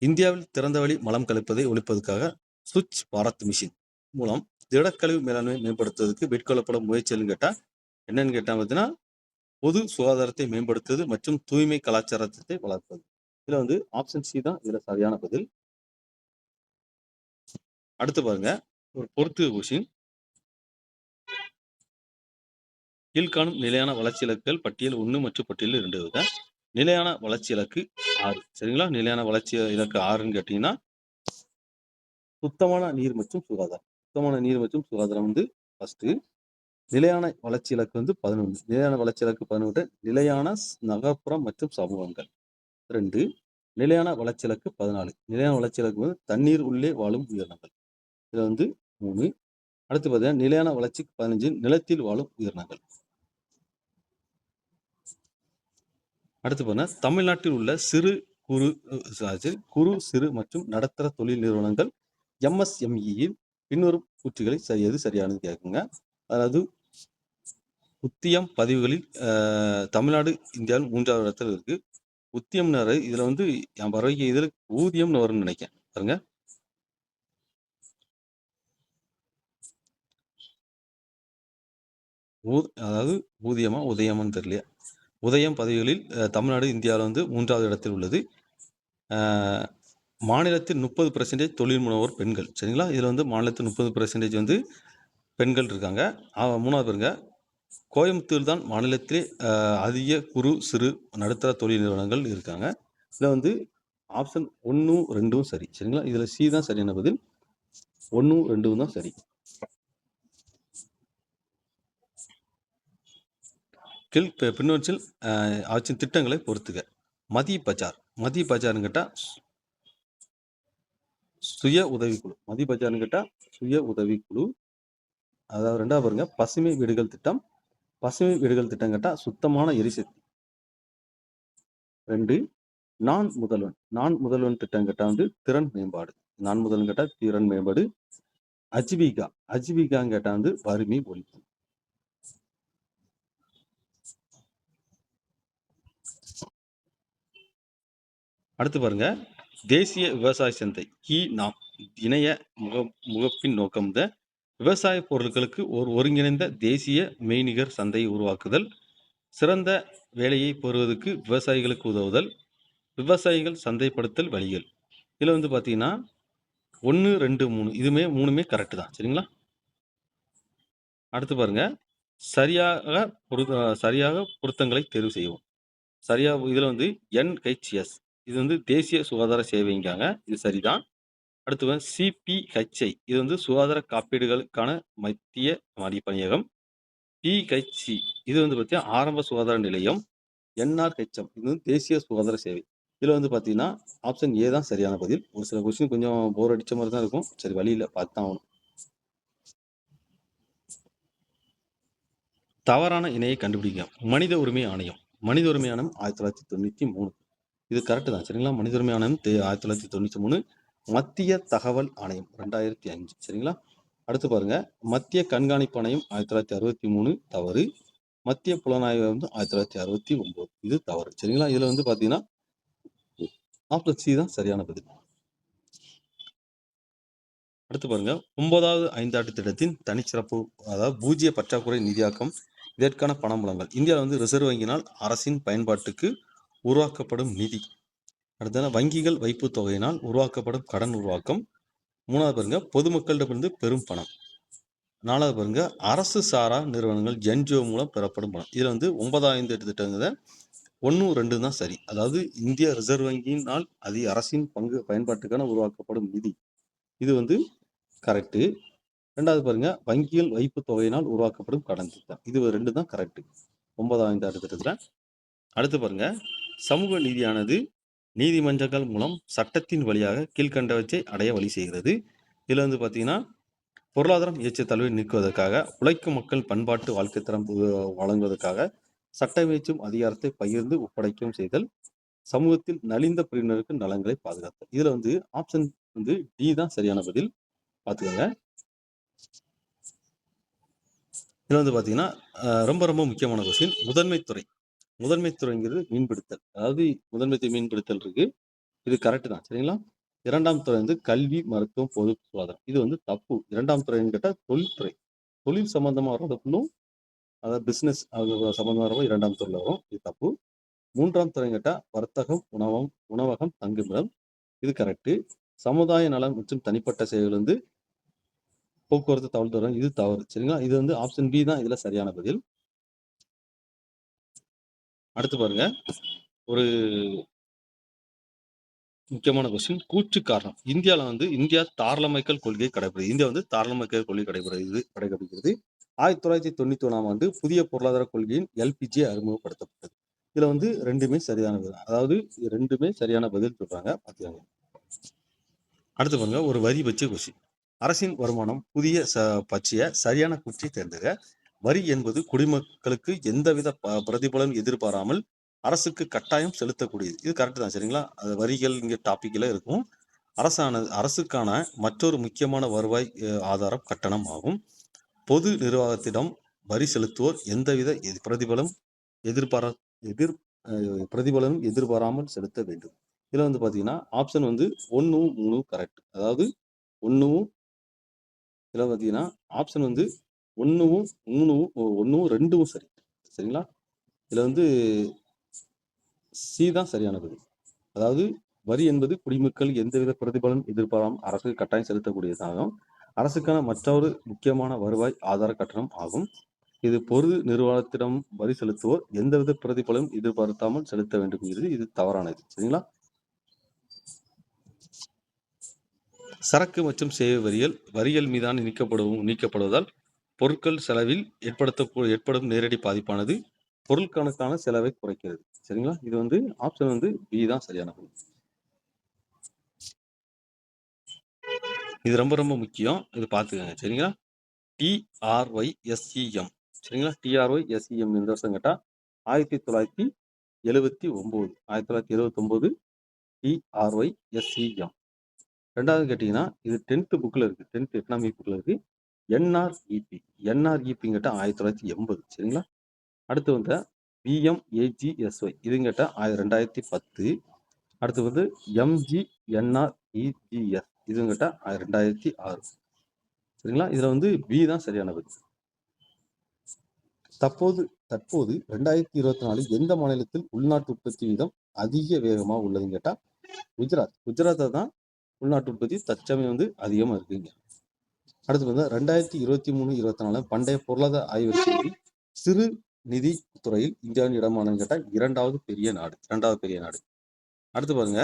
இந்தியாவில் திறந்தவெளி மலம் கழிப்பதை ஒழிப்பதற்காக சுவிட்ச் பாரத் மிஷின் மூலம் திடக்கழிவு மேலாண்மை மேம்படுத்துவதற்கு மேற்கொள்ளப்படும் முயற்சிகள் கேட்டா என்னன்னு கேட்டா பார்த்தீங்கன்னா பொது சுகாதாரத்தை மேம்படுத்துவது மற்றும் தூய்மை கலாச்சாரத்தை வளர்ப்பது. இதுல வந்து ஆப்ஷன் சி தான் இதுல சரியான பதில். அடுத்து பாருங்க, ஒரு பொறுத்து கொஸ்டின். கீழ்காணும் நிலையான வளர்ச்சி இலக்குகள் பட்டியல் 1 மற்றும் பட்டியல் 2 வருக. நிலையான வளர்ச்சி இலக்கு 6. சரிங்களா? நிலையான வளர்ச்சி இலக்கு 6ன்னு கேட்டீங்கன்னா சுத்தமான நீர் மற்றும் சுகாதாரம். சுத்தமான நீர் மற்றும் சுகாதாரம் வந்து ஃபர்ஸ்ட். நிலையான வளர்ச்சி இலக்கு வந்து 11. நிலையான வளர்ச்சி இலக்கு 11. நிலையான நகர்ப்புறம் மற்றும் சமூகங்கள் 2. நிலையான வளர்ச்சிலக்கு 14. நிலையான வளர்ச்சிலக்கு வந்து தண்ணீர் உள்ளே வாழும் உயிரினங்கள். இதுல வந்து 3. அடுத்து பார்த்தீங்கன்னா நிலையான வளர்ச்சிக்கு 15 நிலத்தில் வாழும் உயிரினங்கள். அடுத்து பார்த்தீங்கன்னா தமிழ்நாட்டில் உள்ள குறு சிறு மற்றும் நடுத்தர தொழில் நிறுவனங்கள் MSMEயில் பின்வரும் கூற்றுகளை எது சரியானது கேட்குங்க. அதாவது உத்தியம் பதிவுகளில் தமிழ்நாடு இந்தியாவில் 3வது இடத்துல இருக்கு. உத்தியம்னாரு இதுல வந்து என் பறவைக்கு இதுல ஊதியம்னு வரும்னு நினைக்கிறேன் பாருங்க. அதாவது ஊதியமா உதயமான்னு தெரியல. உதயம் பதவிகளில் தமிழ்நாடு இந்தியாவில் வந்து 3வது இடத்தில் உள்ளது. மாநிலத்தில் 30% தொழில் முனைவோர் பெண்கள். சரிங்களா? இதில் வந்து மாநிலத்தில் 30% வந்து பெண்கள் இருக்காங்க. 3வது பாருங்க, கோயம்புத்தூர் தான் மாநிலத்திலே அதிக குறு சிறு நடுத்தர தொழில் நிறுவனங்கள் இருக்காங்க. இதில் வந்து ஆப்ஷன் 1, 2 சரி. சரிங்களா? இதில் சி தான் சரியான பதில். 1, 2 தான் சரி. பின்னோற்றில் அவற்றின் திட்டங்களை பொறுத்துக. மதிய பஜார்னு கேட்டால் சுய உதவிக்குழு. மதிய பஜார்னு கேட்டால் சுய உதவிக்குழு. அதாவது 2வது பாருங்க, பசுமை வீடுகள் திட்டம். பசுமை வீடுகள் திட்டம் கேட்டால் சுத்தமான எரிசக்தி. 2. நான் முதல்வன் திட்டம் கேட்டால் வந்து திறன் மேம்பாடு. நான் முதல்வன் கேட்டால் திறன் மேம்பாடு. அஜீவிகான்னு கேட்டால் வந்து வறுமை ஒழிப்பு. அடுத்து பாருங்க, தேசிய விவசாய சந்தை நாம் இணைய முகப்பின் நோக்கம் விவசாய பொருட்களுக்கு ஒரு ஒருங்கிணைந்த தேசிய மெய்நிகர் சந்தையை உருவாக்குதல், சிறந்த வேலையை பெறுவதற்கு விவசாயிகளுக்கு உதவுதல், விவசாயிகள் சந்தைப்படுத்தல் வழிகள். இதில் வந்து பார்த்தீங்கன்னா 1, 2, 3 இதுமே 3மே கரெக்டு தான். சரிங்களா? அடுத்து பாருங்க, சரியாக பொருத்தங்களை தேர்வு செய்வோம். இதில் வந்து NHS இது வந்து தேசிய சுகாதார சேவைங்காங்க. இது சரிதான். அடுத்து வந்து CPHI இது வந்து சுகாதார காப்பீடுகளுக்கான மத்திய பணியகம். PHC இது வந்து பார்த்தீங்கன்னா ஆரம்ப சுகாதார நிலையம். NRHM இது வந்து தேசிய சுகாதார சேவை. இதில் வந்து பார்த்தீங்கன்னா ஆப்ஷன் ஏ தான் சரியான பதில். ஒரு சில கொஸ்டின் கொஞ்சம் போர் அடிச்ச மாதிரி தான் இருக்கும். சரி, வழியில் பார்த்து தான் ஆகணும். தவறான இணையை கண்டுபிடிக்க. மனித உரிமை ஆணையம் 1993. இது கரெக்டு தான். சரிங்களா? மனித உரிமை ஆணையம் 1993. மத்திய தகவல் ஆணையம் 2005. சரிங்களா? அடுத்து பாருங்க, மத்திய கண்காணிப்பு ஆணையம் 1963 தவறு. மத்திய புலனாய்வு வந்து 1969 இது தவறு. சரிங்களா? இதுல வந்து பாத்தீங்கன்னா ஆப்ஷன் சி தான் சரியான பதில். அடுத்து பாருங்க, 9வது ஐந்தாண்டு திட்டத்தின் தனிச்சிறப்பு, அதாவது பூஜ்ஜிய பற்றாக்குறை நிதியாக்கம், இதற்கான பணமுலங்கள். இந்தியாவில் வந்து ரிசர்வ் வங்கியினால் அரசின் பயன்பாட்டுக்கு உருவாக்கப்படும் நிதி. அடுத்தது வங்கிகள் வைப்பு தொகையினால் உருவாக்கப்படும் கடன் உருவாக்கம். 3வது பாருங்க, பொதுமக்களிடமிருந்து பெரும் பணம். 4வது பாருங்க, அரசு சாரா நிறுவனங்கள் NGO மூலம் பெறப்படும் பணம். இதுல வந்து 9வது திட்டங்க 1, 2 தான் சரி. அதாவது இந்திய ரிசர்வ் வங்கியினால் அரசின் பங்கு பயன்பாட்டுக்கான உருவாக்கப்படும் நிதி. இது வந்து கரெக்டு. 2வது பாருங்க, வங்கிகள் வைப்பு தொகையினால் உருவாக்கப்படும் கடன் திட்டம். இது 2 தான் கரெக்டு 9வது திட்டத்துல. அடுத்து பாருங்க, சமூக நீதியானது நீதிமன்றங்கள் மூலம் சட்டத்தின் வழியாக கீழ்கண்டவற்றை அடைய வழி செய்கிறது. இதுல வந்து பாத்தீங்கன்னா பொருளாதாரம் ஏற்றத்தாழ்வை நீக்குவதற்காக, உழைக்கும் மக்கள் பண்பாட்டு வாழ்க்கை தரம் வழங்குவதற்காக, சட்டமேற்றும் அதிகாரத்தை பகிர்ந்து ஒப்படைக்கும் செய்தல், சமூகத்தில் நலிந்த பிரிவினருக்கு நலன்களை பாதுகாத்தல். இதுல வந்து ஆப்ஷன் வந்து டி தான் சரியான பதில். பார்த்துக்கோங்க. இதுல வந்து பாத்தீங்கன்னா ரொம்ப ரொம்ப முக்கியமான கொஸ்டின். முதன்மைத்துறைங்கிறது மீன்பிடித்தல். அதாவது முதன்மைத்துறை மீன்பிடித்தல் இருக்கு. இது கரெக்ட் தான். சரிங்களா? 2ஆம் துறை வந்து கல்வி, மருத்துவம், பொது சுகாதாரம். இது வந்து தப்பு. 2ஆம் துறைன்னு கேட்டால் தொழில்துறை. தொழில் சம்பந்தமா வர்றதுக்கும், அதாவது பிசினஸ் சம்பந்தமா வரவும் 2ஆம் துறையில் வரும். இது தப்பு. 3ஆம் துறை கேட்டால் வர்த்தகம், உணவகம், தங்குமிடம். இது கரெக்டு. சமுதாய நலம் மற்றும் தனிப்பட்ட சேவைகள் வந்து போக்குவரத்து தகவல் தரும். இது தவறு. சரிங்களா? இது வந்து ஆப்ஷன் பி தான் இதுல சரியான பதில். அடுத்து பாருங்க, ஒரு முக்கியமான கொஸ்டின். கூற்று காரணம். இந்தியா தாராளமயக்கல் கொள்கையை கடைபிடிக்கிறது. இந்தியா வந்து தாராளமயக்கல் கொள்கை கடைபிடிக்கிறது. 1991ஆம் ஆண்டு புதிய பொருளாதார கொள்கையின் LPG அறிமுகப்படுத்தப்பட்டது. இதுல வந்து 2மே சரியான பதில். அதாவது 2மே சரியான பதில் சொல்றாங்க. பாத்துக்கோங்க. அடுத்து பாருங்க, ஒரு வரி வச்சு கொஸ்டின். அரசின் வருமானம் புதிய பற்றிய சரியான கூற்றை தேர்ந்தெடுக. வரி என்பது குடிமக்களுக்கு எந்தவித பிரதிபலன் எதிர்பாராமல் அரசுக்கு கட்டாயம் செலுத்தக்கூடியது. இது கரெக்ட் தான், சரிங்களா? அது வரிகள் இங்க டாபிக்ல இருக்கும். அரசுக்கான மற்றொரு முக்கியமான வருவாய் ஆதாரம் கட்டணம் ஆகும். பொது நிர்வாகத்திடம் வரி செலுத்துவோர் எந்தவித பிரதிபலனும் எதிர்பாராமல் செலுத்த வேண்டும். இதுல வந்து பாத்தீங்கன்னா ஆப்ஷன் வந்து 1, 3 கரெக்ட். அதாவது 1வும் இதுல பாத்தீங்கன்னா ஆப்ஷன் வந்து 1வும் 3வும் 1வும் 2வும் சரி, சரிங்களா? இதுல வந்து சி தான் சரியான பதில். அதாவது வரி என்பது குடிமக்கள் எந்தவித பிரதிபலன் எதிர்பாராமல் அரசு கட்டாயம் செலுத்தக்கூடியதாகும். அரசுக்கான மற்றொரு முக்கியமான வருவாய் ஆதார கட்டணம் ஆகும். இது பொது நிர்வாகத்திடம் வரி செலுத்துவோர் எந்தவித பிரதிபலனும் எதிர்பார்க்காமல் செலுத்த வேண்டும். இது தவறானது, சரிங்களா? சரக்கு மற்றும் சேவை வரிகள் மீதான நீக்கப்படுவதால் பொருட்கள் செலவில் ஏற்படும் நேரடி பாதிப்பானது பொருட்களுக்கான செலவை குறைக்கிறது, சரிங்களா? இது வந்து ஆப்ஷன் வந்து பி தான் சரியானது. இது ரொம்ப ரொம்ப முக்கியம், இது பார்த்துக்கோங்க, சரிங்களா? TRYSEM, சரிங்களா? TRYSEM இந்த வருஷம் கேட்டா 1979 TRYSEM. ரெண்டாவது கேட்டீங்கன்னா இது 10th புக்ல இருக்கு, 10th எக்கனாமிக் புக்ல இருக்கு. NREP கேட்டா 1980, சரிங்களா? அடுத்து வந்து PMAGSY இதுன்னு கேட்டா 2010. அடுத்து வந்து MGNREGS இதுன்னு கேட்டா 2006, சரிங்களா? இதுல வந்து பி தான் சரியானது. தற்போது 2024 எந்த மாநிலத்தில் உள்நாட்டு உற்பத்தி வீதம் அதிக வேகமா உள்ளதுன்னு கேட்டா குஜராத் தான் உள்நாட்டு உற்பத்தி தற்சமயம் வந்து அதிகமா இருக்குங்க. அடுத்து வந்து 2023-24 பண்டைய பொருளாதார ஆய்வறிக்கையில் சிறு நிதி துறையில் இந்தியாவின் இடமானு கேட்டா இரண்டாவது பெரிய நாடு. அடுத்து பாருங்க,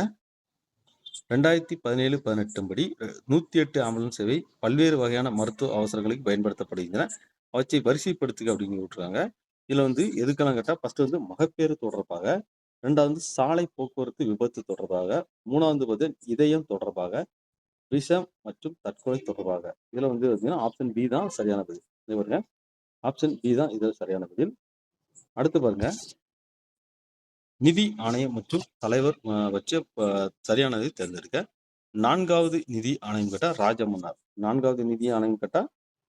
2017-18 படி 108 ஆம்புலன்ஸ் சேவை பல்வேறு வகையான மருத்துவ அவசரங்களுக்கு பயன்படுத்தப்படுகின்றன. அவற்றை வரிசைப்படுத்துக அப்படின்னு விட்டுருக்காங்க. இதுல வந்து எதுக்கெல்லாம் கேட்டா ஃபர்ஸ்ட் வந்து மகப்பேறு தொடர்பாக, 2வது சாலை போக்குவரத்து விபத்து தொடர்பாக, 3வது வந்து இதயம் தொடர்பாக, விஷம் மற்றும் தற்கொலை தொடர்பாக. இதுல வந்து ஆப்ஷன் பி தான் சரியான பதில். இது பாருங்க, ஆப்ஷன் பி தான் இது சரியான பதில். அடுத்து பாருங்க, நிதி ஆணையம் மற்றும் தலைவர் வச்சு சரியானதை தேர்ந்தெடுக்க. 4வது நிதி ஆணையம் கேட்டா ராஜமன்னார். 4வது நிதி ஆணையம் கேட்டா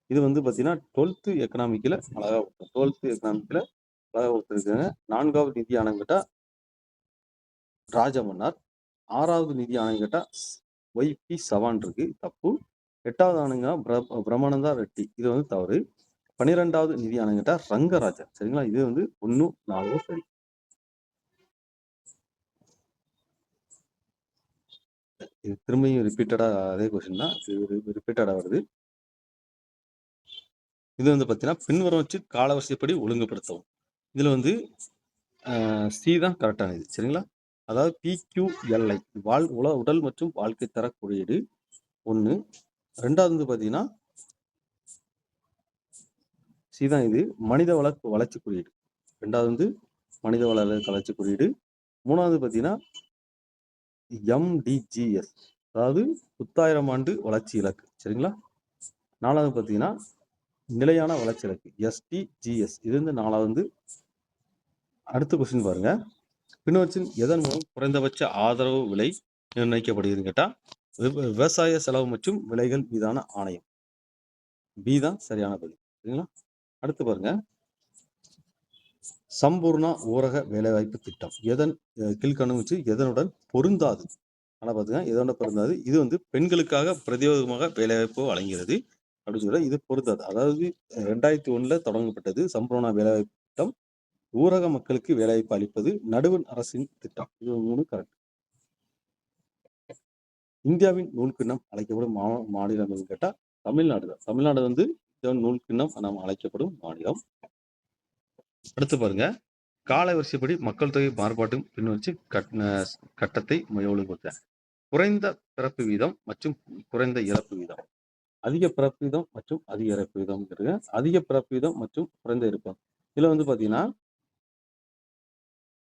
இது வந்து பாத்தீங்கன்னா 12th எக்கனாமிக்ல அழகா கொடுத்துருக்காங்க. 4வது நிதி ஆணையம் கேட்டா ராஜமன்னார். 6வது நிதி ஆணையம் கேட்டா YP சவான் இருக்கு, தப்பு. 8வது ஆணையம் பிரம்மானந்தா ரெட்டி, இது வந்து தவறு. 12வது நிதி ஆணையம் கேட்டா ரங்கராஜன், சரிங்களா? இது வந்து 1, 4 சரி. இது திரும்பியும் ரிப்பீட்டடா அதே கொஸ்டின் தான், ரிப்பீட்டடா வருது. இது வந்து பாத்தீங்கன்னா பின்வரும் வச்சு காலவரிசைப்படி ஒழுங்குபடுத்தவும். இதுல வந்து சி தான் கரெக்டானது, சரிங்களா? அதாவது PQLI உடல் மற்றும் வாழ்க்கை தர குறியீடு 1. 2வது வந்து பாத்தீங்கன்னா சி தான், இது மனித வள வளர்ச்சி குறியீடு. 2வது வந்து மனித வள வளர்ச்சி குறியீடு. 3வது பாத்தீங்கன்னா MDGS, அதாவது 10,000 ஆண்டு வளர்ச்சி இலக்கு, சரிங்களா? 4வது பாத்தீங்கன்னா நிலையான வளர்ச்சி இலக்கு SDGs, இது வந்து 4வது. அடுத்த கொஸ்டின் பாருங்க, பின்வற்றில் எதன் மூலம் குறைந்தபட்ச ஆதரவு விலை நிர்ணயிக்கப்படுகிறது கேட்டா விவசாய செலவு மற்றும் விலைகள் மீதான ஆணையம். பி தான் சரியான பதில், சரிங்களா? அடுத்து பாருங்க, சம்பூர்ணா ஊரக வேலைவாய்ப்பு திட்டம் எதன் கீழ்கணக்கு வச்சு எதனுடன் பொருந்தாது? ஆனா பாத்தீங்கன்னா எதனுடன் பொருந்தாது. இது வந்து பெண்களுக்காக பிரத்யேகமாக வேலைவாய்ப்பு வழங்குகிறது அப்படின்னு சொல்ல இது பொருந்தாது. அதாவது 2001 தொடங்கப்பட்டது சம்பூர்ணா வேலைவாய்ப்பு திட்டம். ஊரக மக்களுக்கு வேலைவாய்ப்பு அளிப்பது நடுவண் அரசின் திட்டம். இது 3 கரெக்ட். இந்தியாவின் நூல்கிண்ணம் அழைக்கப்படும் மாநிலம் எதுன்னு கேட்டா தமிழ்நாடு தான். தமிழ்நாடு வந்து நூல்கிண்ணம் நாம் அழைக்கப்படும் மாநிலம். அடுத்து பாருங்க, கால வரிசைப்படி மக்கள் தொகை மாறுபாட்டு பின்வச்சு கட்டத்தை ஒழுங்குபடுத்த. குறைந்த பிறப்பு வீதம் மற்றும் குறைந்த இறப்பு வீதம். அதிக பிறப்பு வீதம் மற்றும் அதிக இறப்பு வீதம் இருக்கு. அதிக பிறப்பு வீதம் மற்றும் குறைந்த இறப்பு. இதுல வந்து பாத்தீங்கன்னா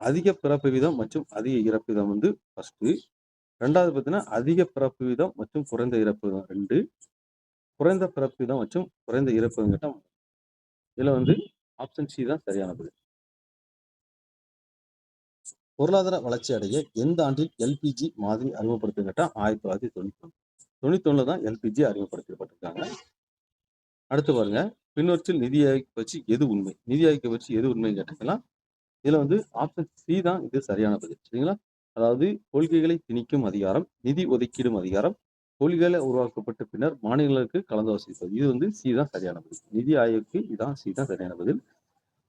அதிக பிறப்பு வீதம் மற்றும் அதிக இறப்பு வீதம் வந்து ஃபர்ஸ்ட். ரெண்டாவது பார்த்தீங்கன்னா அதிக பிறப்பு வீதம் மற்றும் குறைந்த இறப்பு வீதம் 2, குறைந்த பிறப்பு வீதம் மற்றும் குறைந்த இறப்பு வீதம் கேட்டா இதுல வந்து ஆப்ஷன் சி தான் சரியான பதில். பொருளாதார வளர்ச்சி அடைய எந்த ஆண்டில் எல்பிஜி மாதிரி அறிமுகப்படுத்தும் கேட்டா 1991. 91ல தான் எல்பிஜி அறிமுகப்படுத்தப்பட்டிருக்காங்க. அடுத்து பாருங்க, பின்னொற்றில் நிதி ஆயோக் பற்றி எது உண்மை? நிதி ஆயோக்கை பற்றி எது உண்மைன்னு கேட்டீங்கன்னா இதுல வந்து ஆப்ஷன் சி தான் இது சரியான பதில். சரிங்களா? அதாவது கொள்கைகளை திணிக்கும் அதிகாரம், நிதி ஒதுக்கீடும் அதிகாரம், கொள்கைகளை உருவாக்கப்பட்ட பின்னர் மாநிலங்களுக்கு கலந்தாலோசிப்பது. இது வந்து சி தான் சரியான பதில். நிதி ஆயோக்கு இதான் சி தான் சரியான பதில்.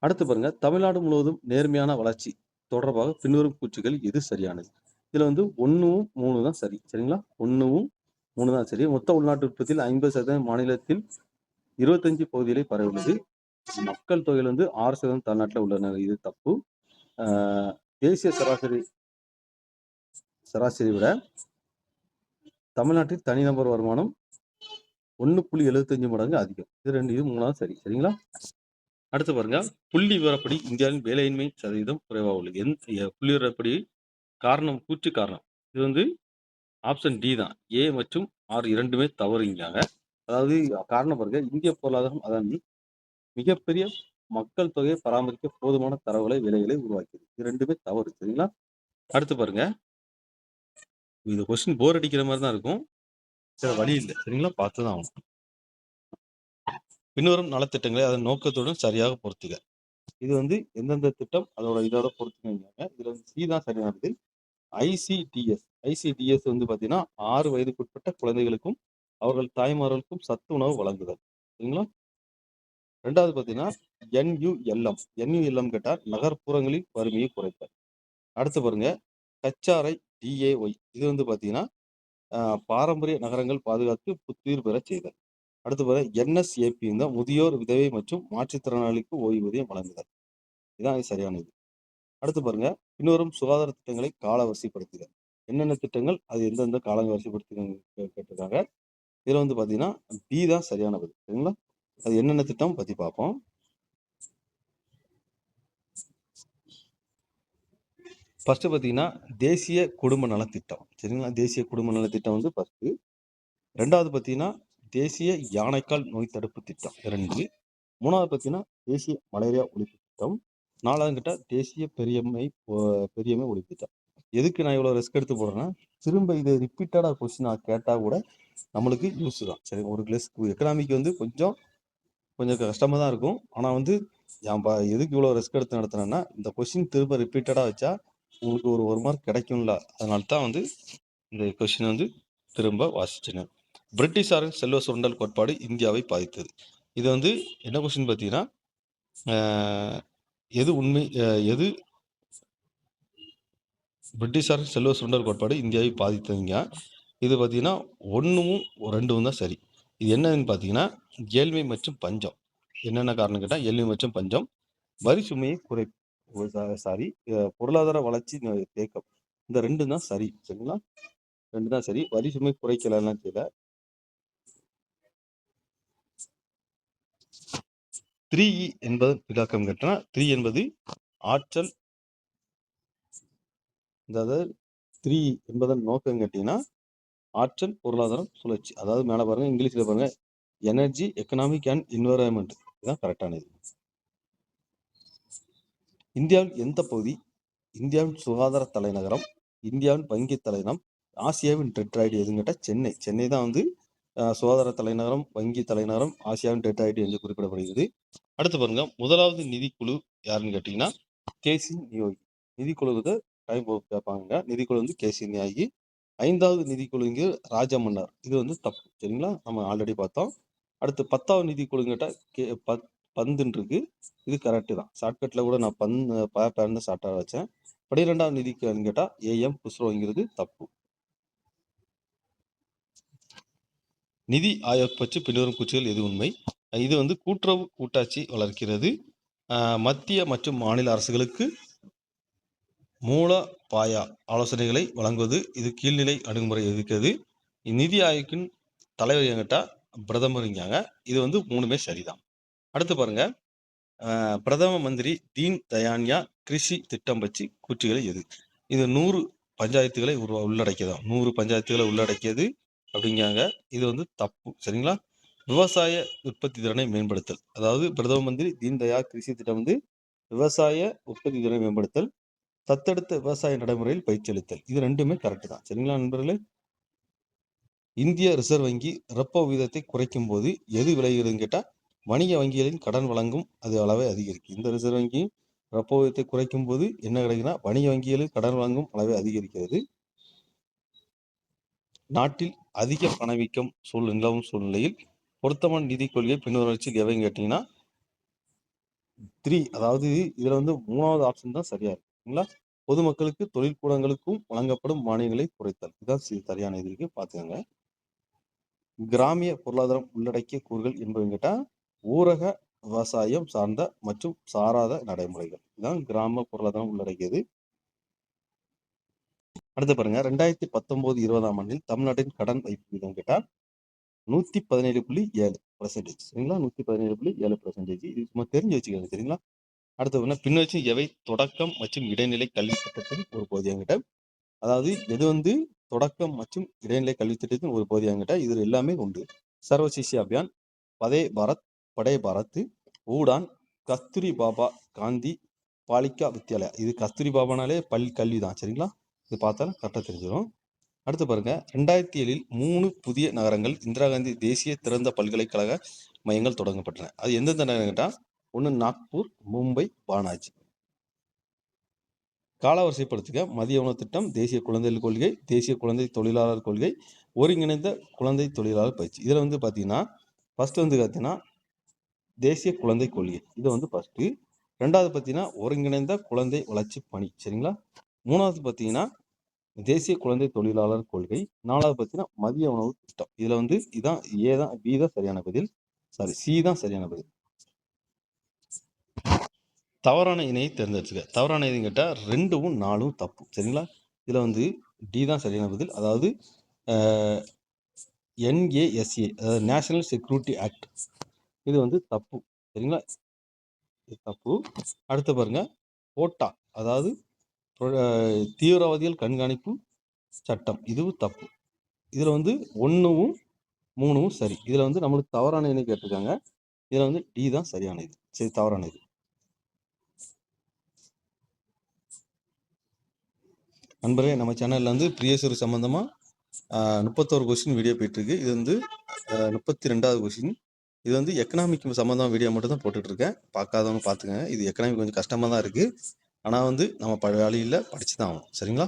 அடுத்து பாருங்க, தமிழ்நாடு முழுவதும் நேர்மையான வளர்ச்சி தொடர்பாக பின்வரும் கூற்றுகள் எது சரியானது? இதுல வந்து 1ம் 3 தான் சரி. சரிங்களா? 1ம் 3 தான் சரி. மொத்த உள்நாட்டு உற்பத்தியில் 50% மாநிலத்தில் 25 பகுதிகளை பரவியுள்ளது. மக்கள் தொகையில் வந்து 6% தமிழ்நாட்டில் உள்ளனர். இது தப்பு. தேசிய சராசரி விட தமிழ்நாட்டில் தனிநபர் வருமானம் 1.75 மடங்கு அதிகம். இது 2 இது 3 சரி. சரிங்களா? அடுத்து பாருங்க, புள்ளி விவரப்படி இந்தியாவின் வேலையின்மை சதவீதம் குறைவாக உள்ளது. புள்ளி விவரப்படி கூற்று காரணம் இது வந்து ஆப்ஷன் டி தான். ஏ மற்றும் ஆர் இரண்டுமே தவறுங்காங்க. அதாவது காரணம் பாருங்க, இந்திய பொருளாதாரம் அதன் மிகப்பெரிய மக்கள் தொகையை பராமரிக்க போதுமான தரவுகளை விலைகளை உருவாக்கியது. இது ரெண்டுமே தவறு. சரிங்களா? அடுத்து பாருங்க, இந்த கொஸ்டின் போர் அடிக்கிற மாதிரி தான் இருக்கும். சரி, வழி இல்லை. சரிங்களா? பார்த்துதான் ஆகணும். பின்வரும் நலத்திட்டங்களை அதன் நோக்கத்துடன் சரியாக பொறுத்துக. இது வந்து எந்தெந்த திட்டம் இதோட பொறுத்துங்க. இதுல வந்து சி தான் சரியானது. ஐசிடிஎஸ் வந்து பாத்தீங்கன்னா 6 வயதுக்குட்பட்ட குழந்தைகளுக்கும் அவர்கள் தாய்மார்களுக்கும் சத்து உணவு வழங்குதல். சரிங்களா? ரெண்டாவது பாத்தீங்கன்னா NULM கேட்டால் நகர்ப்புறங்களில் வறுமையை குறைத்தல். அடுத்து பாருங்க, கச்சாரை DAY இது வந்து பாத்தீங்கன்னா பாரம்பரிய நகரங்கள் பாதுகாத்து புத்துயிர் பெற செய்தல். அடுத்து பாருங்க, NSAP முதியோர், விதவை மற்றும் மாற்றுத்திறனாளிக்கு ஓய்வூதியம் வழங்குதல். இதுதான் சரியானது. அடுத்து பாருங்க, பின்வரும் சுகாதார திட்டங்களை கால வரிசைப்படுத்துக. என்னென்ன திட்டங்கள், அது எந்தெந்த கால வரிசைப்படுத்துக கேட்டிருக்காங்க. இதுல வந்து பாத்தீங்கன்னா பி தான் சரியான பதில். சரிங்களா? அது என்னென்ன திட்டம் பத்தி பார்ப்போம். ஃபர்ஸ்ட் பாத்தீங்கன்னா தேசிய குடும்ப நலத்திட்டம். சரிங்களா? தேசிய குடும்ப நலத்திட்டம் வந்து ஃபர்ஸ்ட். ரெண்டாவது பாத்தீங்கன்னா தேசிய யானைக்கால் நோய் தடுப்பு திட்டம் 2. மூணாவது பாத்தீங்கன்னா தேசிய மலேரியா ஒழிப்பு திட்டம். 4வது கிட்ட தேசிய பெரியம்மை ஒழிப்பு திட்டம். எதுக்கு நான் இவ்வளவு ரிஸ்க் எடுத்து போடுறேன்னா, திரும்ப இது ரிப்பீட்டடா கொஸ்டின் கேட்டா கூட நம்மளுக்கு யூஸ் தான். சரி, ஒரு எக்கனாமிக் வந்து கொஞ்சம் கஷ்டமா தான் இருக்கும். ஆனா வந்து எதுக்கு இவ்வளவு ரிஸ்க் எடுத்து நடத்தினேன்னா, இந்த கொஸ்டின் திரும்ப ரிப்பீட்டடா வச்சா உங்களுக்கு ஒரு மார்க் கிடைக்கும்ல. அதனால தான் வந்து இந்த கொஸ்டின் வந்து திரும்ப வாசிச்சேன். பிரிட்டிஷாரின் செல்வ சுரண்டல் கோட்பாடு இந்தியாவை பாதித்தது. இது வந்து என்ன கொஸ்டின் பார்த்தீங்கன்னா, எது உண்மை, எது பிரிட்டிஷாரின் செல்வ சுரண்டல் கோட்பாடு இந்தியாவை பாதித்ததுங்க. இது பார்த்தீங்கன்னா 1ம் 2ம் தான் சரி. இது என்னன்னு பார்த்தீங்கன்னா ஏழ்மை மற்றும் பஞ்சம். என்னென்ன காரணம் கேட்டால் ஏழ்மை மற்றும் பஞ்சம், வரி சுமையை பொருளாதார வளர்ச்சி தேக்கம். இந்த 2 தான் சரி. சரிங்களா? 2 தான் சரி. வரி சுமை குறைக்கலாம் செய்யல. 3E என்பது விளக்கம் கேட்டா 3 என்பது ஆற்றல். அதாவது 3 என்பதன் நோக்கம் கேட்டீங்கன்னா ஆற்றல், பொருளாதாரம், சுழற்சி. அதாவது மேல பாருங்க, இங்கிலீஷ்ல பாருங்க, எனர்ஜி, எக்கனாமிக் அண்ட் என்விரான்மெண்ட். இதுதான் கரெக்டானது. இந்தியாவின் எந்த பகுதி இந்தியாவின் சுகாதார தலைநகரம், இந்தியாவின் வங்கி தலைநகரம், ஆசியாவின் டெட்ராய்டு எதுன்னு கேட்டால் சென்னை. சென்னை தான் வந்து சுகாதார தலைநகரம், வங்கி தலைநகரம், ஆசியாவின் டெட்ராய்டு என்று குறிப்பிடப்படுகிறது. அடுத்து பாருங்க, முதலாவது நிதிக்குழு யாருன்னு கேட்டீங்கன்னா கேசி நியோகி. நிதிக்குழுவுக்கு டைம் கேட்பாங்க. நிதிக்குழு வந்து கேசி நியோகி. 5வது நிதிக்குழுங்க ராஜமன்னர். இது வந்து தப்பு. சரிங்களா? நம்ம ஆல்ரெடி பார்த்தோம். அடுத்து 10வது நிதிக்குழு கேட்டா பந்துன்னு இருக்கு. இது கரெக்ட் தான். ஷார்ட்கட்ல கூட நான் பேருந்து ஷார்ட்டா வச்சேன். 12வது நிதிக்குழுன்னு கேட்டா AM குஸ்ரோங்கிறது தப்பு. நிதி ஆயோக் பற்றி பின்வரும் கூற்றுகள் எது உண்மை? இது வந்து கூட்டுறவு கூட்டாட்சி வளர்க்கிறது. மத்திய மற்றும் மாநில அரசுகளுக்கு மூலபாய ஆலோசனைகளை வழங்குவது. இது கீழ்நிலை அணுகுமுறை எதிர்க்கிறது. நிதி ஆயோக்கின் தலைவர் என்கிட்ட பிரதமருங்காங்க. இது வந்து 3மே சரிதான். அடுத்து பாருங்க, பிரதம மந்திரி தீன் தயான்யா கிருஷி திட்டம் பற்றி கூற்றுகளை எது? இது 100 பஞ்சாயத்துகளை உள்ளடக்கியதான். 100 பஞ்சாயத்துகளை உள்ளடக்கியது அப்படிங்காங்க. இது வந்து தப்பு. சரிங்களா? விவசாய உற்பத்தி திறனை மேம்படுத்தல். அதாவது பிரதம மந்திரி தீன் தயாள் கிருஷி திட்டம் வந்து விவசாய உற்பத்தி திறனை மேம்படுத்தல், தத்தெடுத்த விவசாய நடைமுறையில் பயிற்சி அளித்தல். இது ரெண்டுமே கரெக்ட் தான். சரிங்களா நண்பர்களே? இந்திய ரிசர்வ் வங்கி ரெப்போ வீதத்தை குறைக்கும் போது எது விளைகிறதுன்னு கேட்டால் வணிக வங்கிகளின் கடன் வழங்கும் அது அளவை அதிகரிக்கும். இந்த ரிசர்வ் வங்கி ரெப்போ வீதத்தை குறைக்கும் போது என்ன கிடைக்குன்னா வணிக வங்கிகளில் கடன் வழங்கும் அளவை அதிகரிக்கிறது. நாட்டில் அதிக பணவீக்கம் நிலவும் சூழ்நிலையில் பொருத்தமான நிதி கொள்கை பின்வருவனவற்றில் எவைன்னு கேட்டீங்கன்னா 3, அதாவது இதுல வந்து 3வது ஆப்ஷன் தான் சரியா இருக்குங்களா? பொதுமக்களுக்கு தொழிற்கூடங்களுக்கும் வழங்கப்படும் மானியங்களை குறைத்தல். இதுதான் சரியான இதுக்கு பார்த்துக்கோங்க. கிராமிய பொருளாதாரம் உள்ளடக்கிய கூறுகள் என்பதுன்னு கேட்டா ஊரக விவசாயம் சார்ந்த மற்றும் சாராத நடைமுறைகள். இதுதான் கிராம பொருளாதாரம் உள்ளடக்கியது. அடுத்து பாருங்க, 2019-20ஆம் ஆண்டில் தமிழ்நாட்டின் கடன் வைப்பு வீதம் கேட்டா 117.7%. சரிங்களா? 117.7%. இது சும்மா தெரிஞ்சு வச்சுக்கோங்க. சரிங்களா? அடுத்து பின்னோக்கி எவை தொடக்கம் மற்றும் இடைநிலை கல்வி திட்டத்தின் ஒரு பகுதியாகிட்ட, அதாவது எது வந்து தொடக்கம் மற்றும் இடைநிலை கல்வி திட்டத்தின் ஒரு பகுதியாகிட்ட இது எல்லாமே உண்டு. சர்வ சிக்ஷா அபியான், பதே பாரத், படே பாரத், ஊடான், கஸ்தூரி பாபா காந்தி பாலிகா வித்யாலயா. இது கஸ்தூரி பாபானாலே கல்வி தான். சரிங்களா? இது பார்த்தாலும் கரெக்டாக தெரிஞ்சிடும். அடுத்து பாருங்க, 2007இல் 3 புதிய நகரங்கள் இந்திரா காந்தி தேசிய திறந்த பல்கலைக்கழக மையங்கள் தொடங்கப்பட்டன. அது எந்தெந்த நகரம் கேட்டால் 1 நாக்பூர், மும்பை, பானாஜி. காலவரிசைப்படுத்துக. மதிய உணவு திட்டம், தேசிய குழந்தைகள் கொள்கை, தேசிய குழந்தை தொழிலாளர் கொள்கை, ஒருங்கிணைந்த குழந்தை தொழிலாளர் பயிற்சி. இதில் வந்து பார்த்தீங்கன்னா ஃபர்ஸ்ட் வந்து பார்த்தீங்கன்னா தேசிய குழந்தை கொள்கை. இது வந்து ஃபர்ஸ்ட். 2வது பார்த்தீங்கன்னா ஒருங்கிணைந்த குழந்தை வளர்ச்சி பணி. சரிங்களா? 3வது பார்த்தீங்கன்னா தேசிய குழந்தை தொழிலாளர் கொள்கை. 4வது பார்த்தீங்கன்னா மதிய உணவு திட்டம். இதுல வந்து இதான் ஏ தான், பி தான் சரியான பதில். சாரி, சி தான் சரியான பதில். தவறான இணையை தேர்ந்தெடுத்துக்க. தவறான இணைன்னு கேட்டால் 2ம் 4ம் தப்பு. சரிங்களா? இதுல வந்து டி தான் சரியான பதில். அதாவது NASA, அதாவது நேஷனல் செக்யூரிட்டி ஆக்ட், இது வந்து தப்பு. சரிங்களா? இது தப்பு. அடுத்து பாருங்க, போட்டா, அதாவது தீவிரவாதிகள் கண்காணிப்பு சட்டம், இதுவும் தப்பு. இதுல வந்து 1ம் 3ம் சரி. இதுல வந்து நம்மளுக்கு தவறான இணை கேட்டிருக்காங்க. இதுல வந்து டி தான் சரியான இது. சரி, தவறான இது. நண்பரே, நம்ம சேனல்ல வந்து பிரியசூர் சம்பந்தமா 31 கொஸ்டின் வீடியோ போயிட்டு இருக்கு. இது வந்து 32வது கொஸ்டின். இது வந்து எக்கனாமிக் சம்பந்தமா வீடியோ மட்டும் தான் போட்டுட்டு இருக்கேன். பார்க்காதவங்க பார்த்துக்கங்க. இது எக்கனாமிக் கொஞ்சம் கஷ்டமா தான் இருக்கு. ஆனால் வந்து நம்ம வழியில் படிச்சு தான் ஆகணும். சரிங்களா?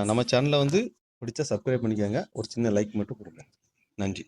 நம்ம சேனலை வந்து பிடிச்சா சப்ஸ்கிரைப் பண்ணிக்கோங்க. ஒரு சின்ன லைக் மட்டும் கொடுங்க. நன்றி.